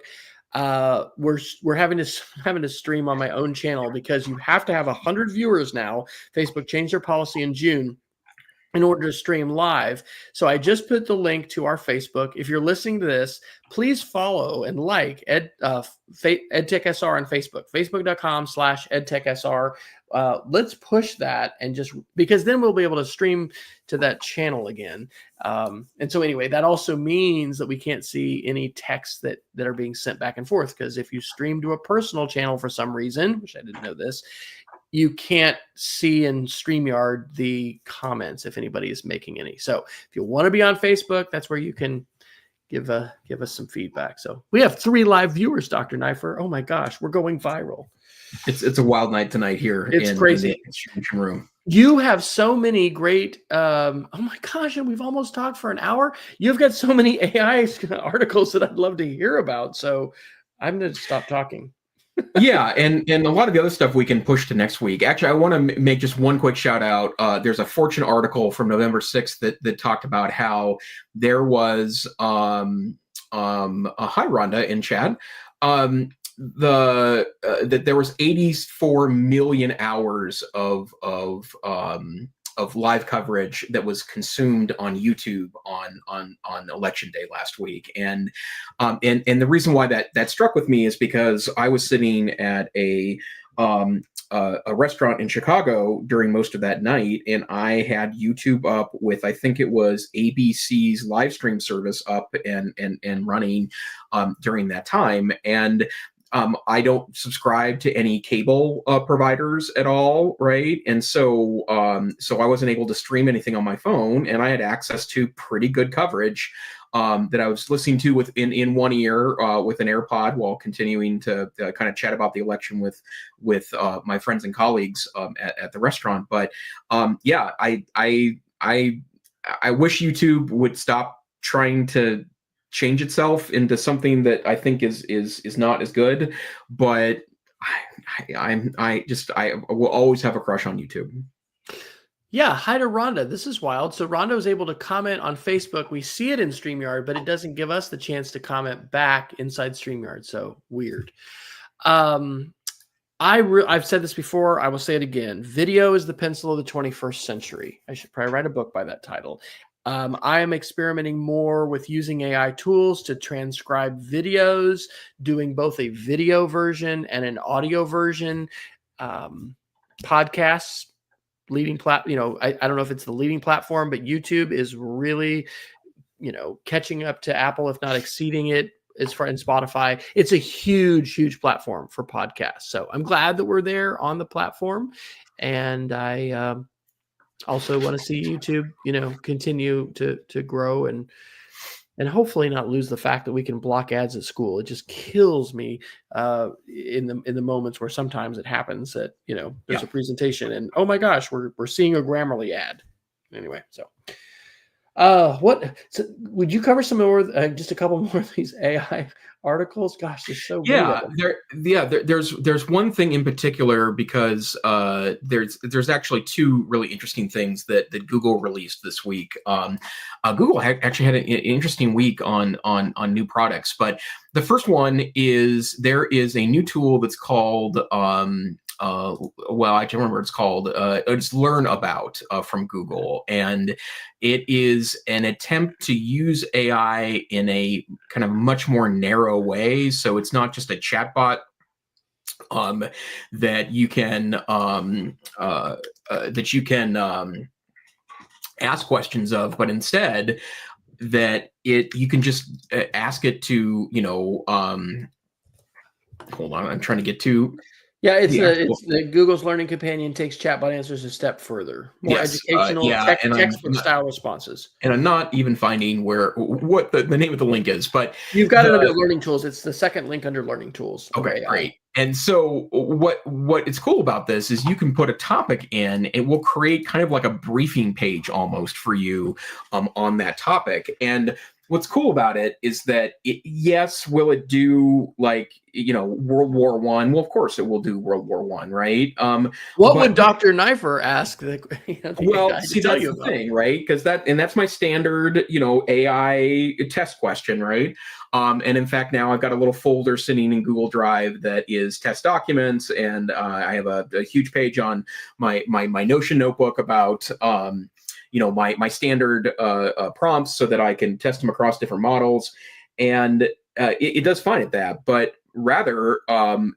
we're having to stream on my own channel because you have to have 100 viewers now. Facebook changed their policy in June in order to stream live. So I just put the link to our Facebook. If you're listening to this, please follow and like EdTechSR on Facebook, facebook.com/EdTechSR. Let's push that, and just because then we'll be able to stream to that channel again. And so anyway, that also means that we can't see any texts that are being sent back and forth, because if you stream to a personal channel for some reason, which I didn't know this, you can't see in StreamYard the comments if anybody is making any. So if you want to be on Facebook, that's where you can give us some feedback. So we have 3 live viewers, Dr. Neiffer. Oh my gosh, we're going viral. It's a wild night tonight here. It's crazy. In the room. You have so many great, oh my gosh, and we've almost talked for an hour. You've got so many AI articles that I'd love to hear about. So I'm going to stop talking. Yeah, and a lot of the other stuff we can push to next week. Actually, I want to make just one quick shout out. There's a Fortune article from November 6th that talked about how there was hi Rhonda and Chad. that there was 84 million hours of live coverage that was consumed on YouTube on election day last week, and the reason why that struck with me is because I was sitting at a restaurant in Chicago during most of that night, and I had YouTube up with, I think it was ABC's live stream service up and running during that time, and I don't subscribe to any cable providers at all, right? And so I wasn't able to stream anything on my phone, and I had access to pretty good coverage that I was listening to in one ear with an AirPod while continuing to kind of chat about the election with my friends and colleagues at the restaurant. But yeah, I wish YouTube would stop trying to change itself into something that I think is not as good, but I will always have a crush on YouTube. Yeah, hi to Rhonda. This is wild. So Rhonda was able to comment on Facebook. We see it in StreamYard, but it doesn't give us the chance to comment back inside StreamYard. So weird. I've said this before. I will say it again. Video is the pencil of the 21st century. I should probably write a book by that title. I am experimenting more with using AI tools to transcribe videos, doing both a video version and an audio version. Podcasts, leading I don't know if it's the leading platform, but YouTube is really, catching up to Apple, if not exceeding it as far in Spotify. It's a huge platform for podcasts. So I'm glad that we're there on the platform. And I, also want to see YouTube, continue to grow and hopefully not lose the fact that we can block ads at school. It just kills me in the moments where sometimes it happens that there's a presentation and oh my gosh, we're seeing a Grammarly ad. Anyway, so would you cover some more? Just a couple more of these AI articles? Gosh, there's so many. There's one thing in particular because there's actually two really interesting things that Google released this week. Google actually had an interesting week on new products, but the first one is there is a new tool that's called I can't remember what it's called. It's Learn About from Google, and it is an attempt to use AI in a kind of much more narrow way. So it's not just a chatbot that you can ask questions of, but instead that you can just ask it to hold on, I'm trying to get to. Yeah, it's the Google's Learning Companion takes chatbot answers a step further. More educational, textbook style responses. And I'm not even finding what the name of the link is, but you've got it under Learning Tools. It's the second link under Learning Tools. Okay, great. And so what is cool about this is you can put a topic in, it will create kind of like a briefing page almost for you on that topic. And what's cool about it is that will it do World War I? Well, of course it will do World War I, right? What would Dr. Neiffer ask? See, that's the thing, right? Because that's my standard, AI test question, right? And in fact, now I've got a little folder sitting in Google Drive that is test documents, and I have a huge page on my Notion notebook about my standard prompts so that I can test them across different models. And it does fine at that. But rather,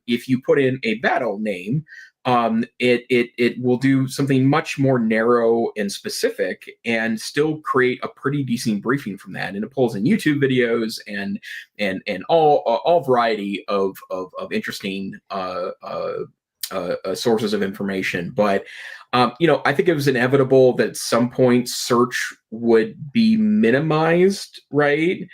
if you put in a battle name, it will do something much more narrow and specific and still create a pretty decent briefing from that. And it pulls in YouTube videos and all variety of interesting sources of information. But I think it was inevitable that at some point search would be minimized, right?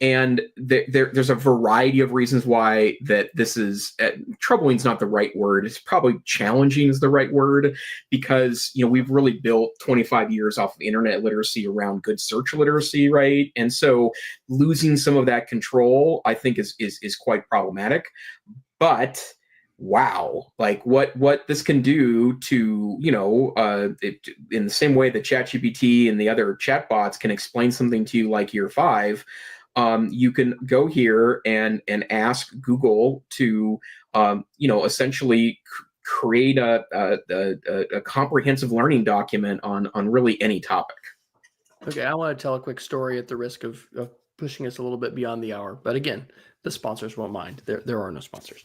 And there's a variety of reasons why that this is troubling is not the right word. It's probably challenging is the right word, because we've really built 25 years off of internet literacy around good search literacy, right? And so losing some of that control, I think, is quite problematic. But wow, like what this can do to in the same way that ChatGPT and the other chatbots can explain something to you like year 5. you can go here and ask Google to essentially create a comprehensive learning document on really any topic. Okay, I want to tell a quick story at the risk of pushing us a little bit beyond the hour. But again, the sponsors won't mind. There are no sponsors.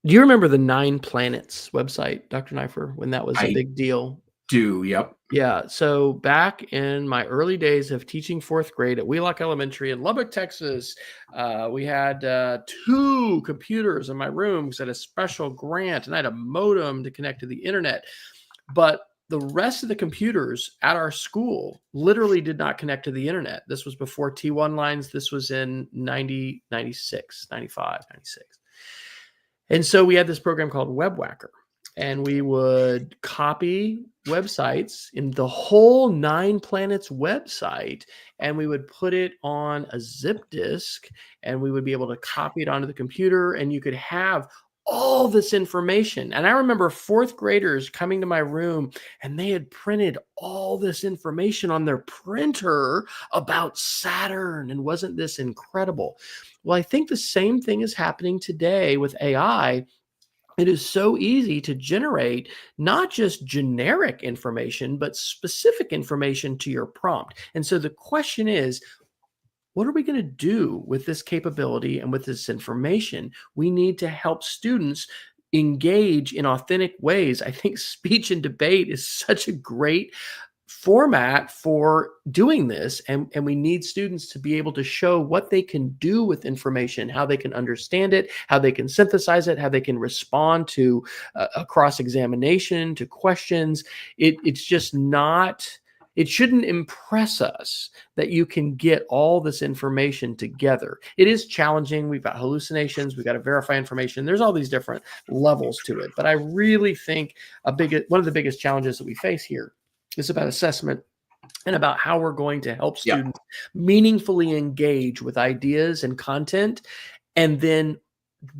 Do you remember the 9 Planets website, Dr. Neiffer, when that was a big deal? Do, yep. Yeah. So back in my early days of teaching 4th grade at Wheelock Elementary in Lubbock, Texas, we had 2 computers in my room because I had a special grant and I had a modem to connect to the internet. But the rest of the computers at our school literally did not connect to the internet. This was before T1 lines. This was in 90, 96, 95, 96. And so we had this program called WebWhacker, and we would copy websites in the whole 9 Planets website, and we would put it on a zip disk, and we would be able to copy it onto the computer, and you could have all this information. And I remember 4th graders coming to my room and they had printed all this information on their printer about Saturn. And wasn't this incredible? Well, I think the same thing is happening today with AI. It is so easy to generate not just generic information, but specific information to your prompt. And so the question is, what are we going to do with this capability and with this information? We need to help students engage in authentic ways. I think speech and debate is such a great format for doing this. And we need students to be able to show what they can do with information, how they can understand it, how they can synthesize it, how they can respond to a cross-examination, to questions. It's just not... It shouldn't impress us that you can get all this information together. It is challenging. We've got hallucinations. We've got to verify information. There's all these different levels to it. But I really think one of the biggest challenges that we face here is about assessment and about how we're going to help students meaningfully engage with ideas and content. And then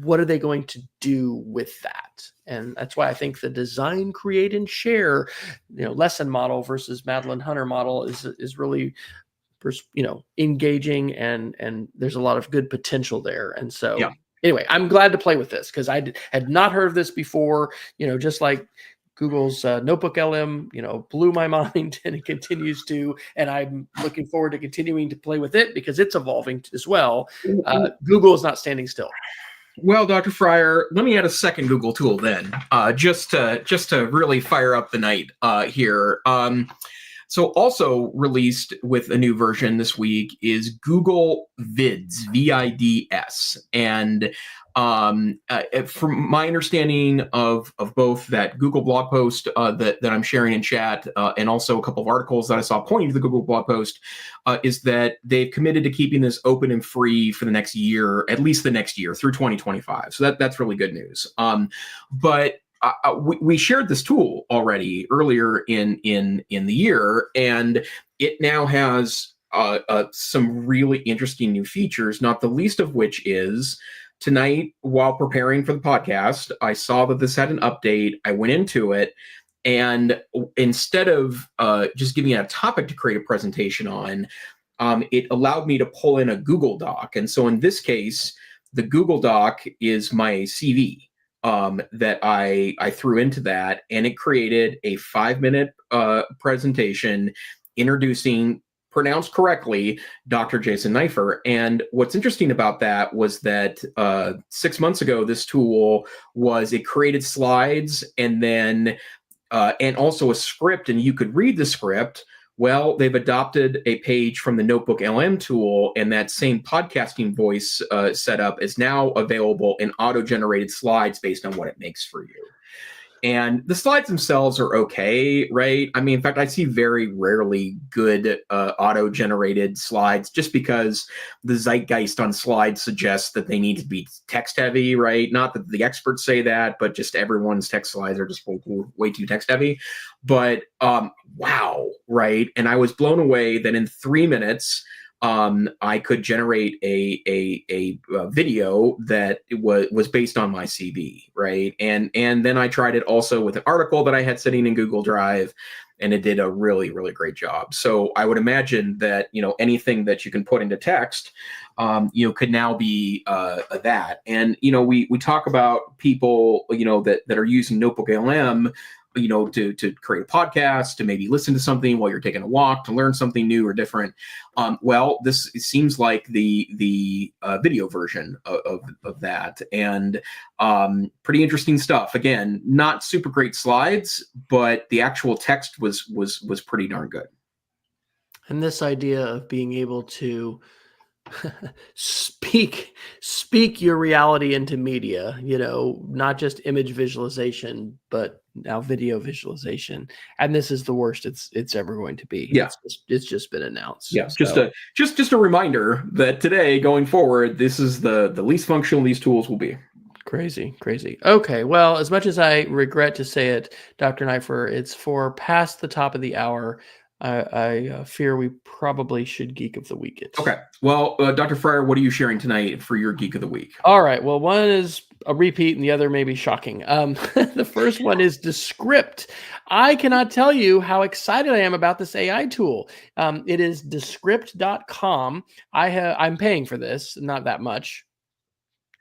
what are they going to do with that? And that's why I think the design, create, and share, lesson model versus Madeline Hunter model is really, engaging, and there's a lot of good potential there. And so anyway, I'm glad to play with this because I had not heard of this before, just like Google's Notebook LM, blew my mind, and it continues to, and I'm looking forward to continuing to play with it because it's evolving as well. Google is not standing still. Well, Dr. Fryer, let me add a second Google tool then, just to really fire up the night here. So also released with a new version this week is Google Vids, VIDS. And from my understanding of both that Google blog post that I'm sharing in chat and also a couple of articles that I saw pointing to the Google blog post, is that they've committed to keeping this open and free for the next year, at least the next year through 2025. So that's really good news. But we shared this tool already earlier in the year, and it now has some really interesting new features, not the least of which is tonight, while preparing for the podcast, I saw that this had an update. I went into it, and instead of just giving it a topic to create a presentation on, it allowed me to pull in a Google Doc. And so in this case, the Google Doc is my CV that I threw into that, and it created a 5-minute presentation introducing, pronounced correctly, Dr. Jason Neiffer. And what's interesting about that was that 6 months ago, this tool it created slides and then and also a script, and you could read the script. Well, they've adopted a page from the Notebook LM tool, and that same podcasting voice setup is now available in auto-generated slides based on what it makes for you. And the slides themselves are okay, right? I mean, in fact, I see very rarely good auto-generated slides just because the zeitgeist on slides suggests that they need to be text-heavy, right? Not that the experts say that, but just everyone's text slides are just way too text-heavy. But wow, right? And I was blown away that in 3 minutes, I could generate a video that was based on my CV, right? And then I tried it also with an article that I had sitting in Google Drive, and it did a really, really great job. So I would imagine that, anything that you can put into text, could now be that. And, we talk about people, that are using Notebook LM, to create a podcast, to maybe listen to something while you're taking a walk, to learn something new or different. Well, this seems like the video version of that, and pretty interesting stuff. Again, not super great slides, but the actual text was pretty darn good. And this idea of being able to speak your reality into media, not just image visualization, but now video visualization. And this is the worst it's ever going to be. Yeah. It's just been announced. Yeah. So, Just a reminder that today, going forward, this is the least functional these tools will be. Crazy. Okay. Well, as much as I regret to say it, Dr. Neiffer, it's for past the top of the hour. I fear we probably should Geek of the Week it. Okay. Well, Dr. Fryer, what are you sharing tonight for your Geek of the Week? All right. Well, one is a repeat and the other may be shocking. The first one is Descript. I cannot tell you how excited I am about this AI tool. It is Descript.com. I'm paying for this, not that much.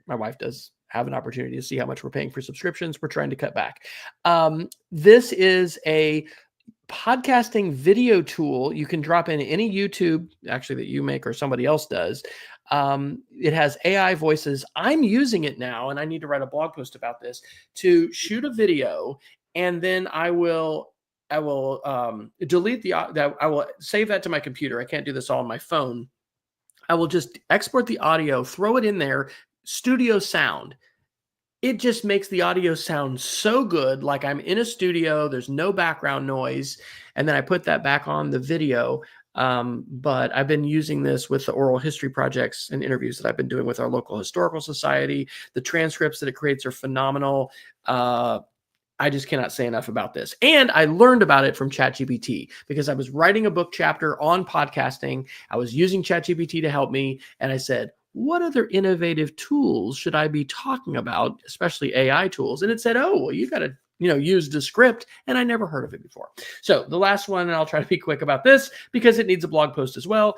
My wife does have an opportunity to see how much we're paying for subscriptions. We're trying to cut back. This is a podcasting video tool. You can drop in any YouTube actually that you make or somebody else does. It has AI voices. I'm using it now, and I need to write a blog post about this, to shoot a video, and then I will delete I will save that to my computer. I can't do this all on my phone. I will just export the audio, throw it in there, studio sound. It just makes the audio sound so good, like I'm in a studio, there's no background noise, and then I put that back on the video. But I've been using this with the oral history projects and interviews that I've been doing with our local historical society. The transcripts that it creates are phenomenal. I just cannot say enough about this. And I learned about it from ChatGPT because I was writing a book chapter on podcasting. I was using ChatGPT to help me, and I said, what other innovative tools should I be talking about, especially AI tools? And it said, oh, well, you got to, use Descript. And I never heard of it before. So the last one, and I'll try to be quick about this because it needs a blog post as well.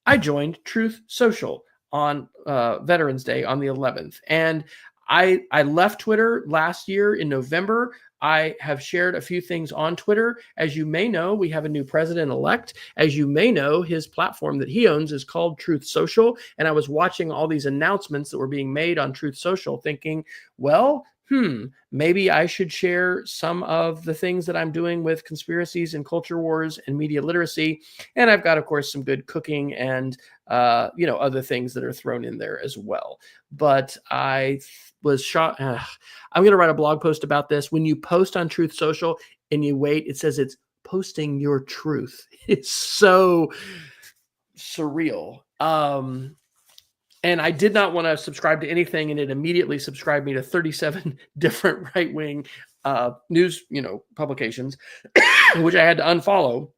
I joined Truth Social on Veterans Day on the 11th. And I left Twitter last year in November. I have shared a few things on Twitter. As you may know, we have a new president-elect. As you may know, his platform that he owns is called Truth Social. And I was watching all these announcements that were being made on Truth Social thinking, well, maybe I should share some of the things that I'm doing with conspiracies and culture wars and media literacy. And I've got, of course, some good cooking and, other things that are thrown in there as well. But I was shocked. I'm going to write a blog post about this. When you post on Truth Social and you wait, it says it's posting your truth. It's so surreal. And I did not want to subscribe to anything, and it immediately subscribed me to 37 different right-wing news, publications, which I had to unfollow.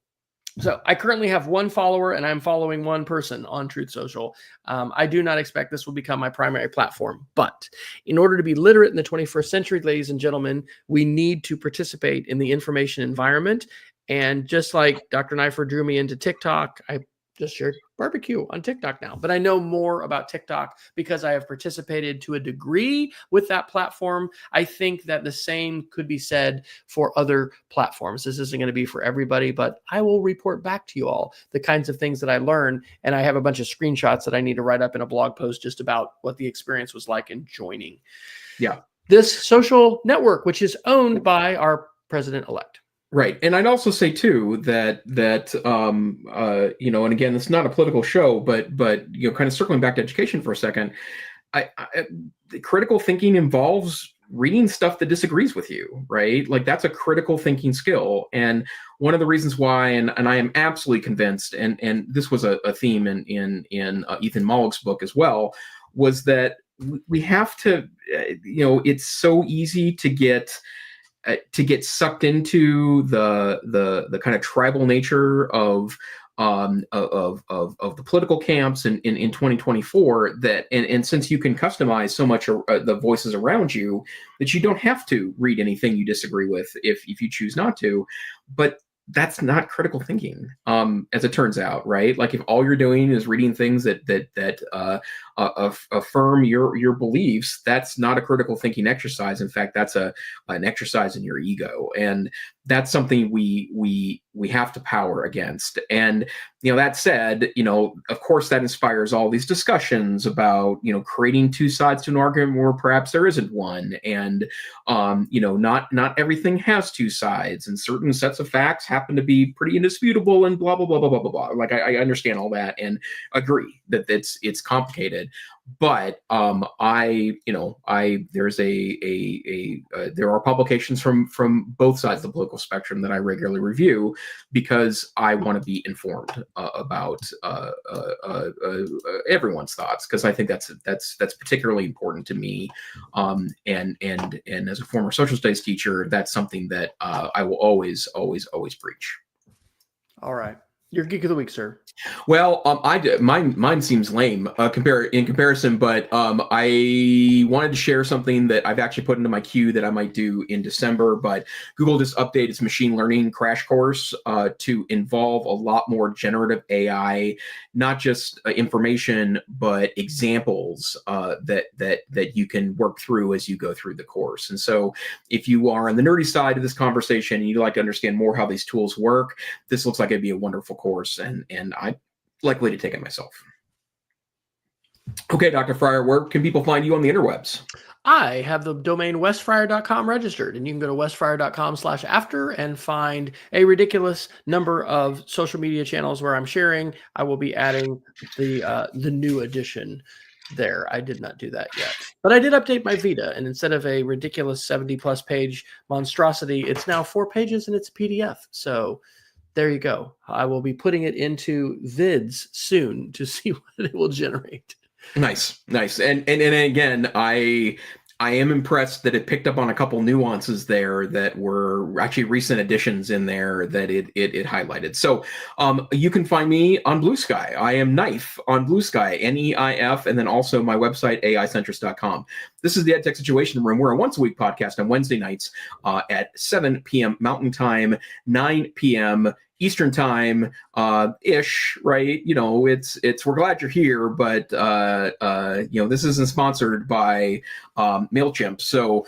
So I currently have one follower, and I'm following one person on Truth Social. I do not expect this will become my primary platform, but in order to be literate in the 21st century, ladies and gentlemen, we need to participate in the information environment. And just like Dr. Neiffer drew me into TikTok, I just shared barbecue on TikTok now, but I know more about TikTok because I have participated to a degree with that platform. I think that the same could be said for other platforms. This isn't going to be for everybody, but I will report back to you all the kinds of things that I learn. And I have a bunch of screenshots that I need to write up in a blog post just about what the experience was like in joining this social network, which is owned by our president-elect. Right. And I'd also say too that and again, it's not a political show, but kind of circling back to education for a second, the critical thinking involves reading stuff that disagrees with you, right? Like that's a critical thinking skill. And one of the reasons why, and I am absolutely convinced, and this was a theme in Ethan Mollick's book as well, was that we have to, it's so easy to get sucked into the kind of tribal nature of the political camps in 2024 that and since you can customize so much the voices around you that you don't have to read anything you disagree with if you choose not to, but that's not critical thinking, as it turns out, right? Like if all you're doing is reading things that affirm your beliefs, that's not a critical thinking exercise. In fact, that's an exercise in your ego, and that's something we have to power against. And that said, of course, that inspires all these discussions about creating two sides to an argument where perhaps there isn't one, and not everything has two sides, and certain sets of facts happen to be pretty indisputable, and blah blah blah blah blah blah blah. Like I understand all that and agree that it's complicated, but there are publications from both sides of the political spectrum that I regularly review because I want to be informed about everyone's thoughts, because I think that's particularly important to me. And as a former social studies teacher, that's something that I will always preach. All right. Your geek of the week, sir. Well, mine seems lame in comparison, but I wanted to share something that I've actually put into my queue that I might do in December. But Google just updated its machine learning crash course to involve a lot more generative AI, not just information, but examples that you can work through as you go through the course. And so, if you are on the nerdy side of this conversation and you'd like to understand more how these tools work, this looks like it'd be a wonderful course, and I likely to take it myself. Okay, Dr. Fryer, where can people find you on the interwebs? I have the domain wesfryer.com registered, and you can go to wesfryer.com/after and find a ridiculous number of social media channels where I'm sharing. I will be adding the new edition there. I did not do that yet, but I did update my Vita, and instead of a ridiculous 70+ page monstrosity, it's now 4 pages and it's a PDF. So there you go. I will be putting it into vids soon to see what it will generate. Nice. And again, I am impressed that it picked up on a couple nuances there that were actually recent additions in there that it highlighted. So you can find me on Blue Sky. I am Neiffer on Blue Sky, Neif, and then also my website, aicentrist.com. This is the EdTech Situation Room. We're a once-a-week podcast on Wednesday nights at 7 p.m. Mountain Time, 9 p.m. Eastern Time, ish, right? It's we're glad you're here, but this isn't sponsored by MailChimp, so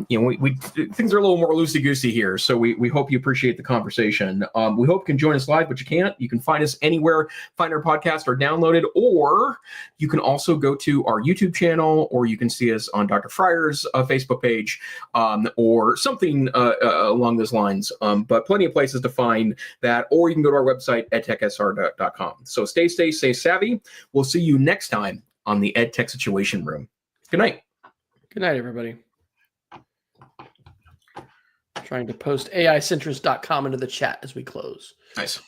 we things are a little more loosey goosey here. So we hope you appreciate the conversation. We hope you can join us live, but you can't. You can find us anywhere. Find our podcast or download it, or you can also go to our YouTube channel, or you can see us on Dr. Fryer's Facebook page, or something along those lines. But plenty of places to find that, or you can go to our website, edtechsr.com. So stay savvy. We'll see you next time on the EdTech Situation Room. Good night. Good night, everybody. Trying to post aicentrist.com into the chat as we close. Nice.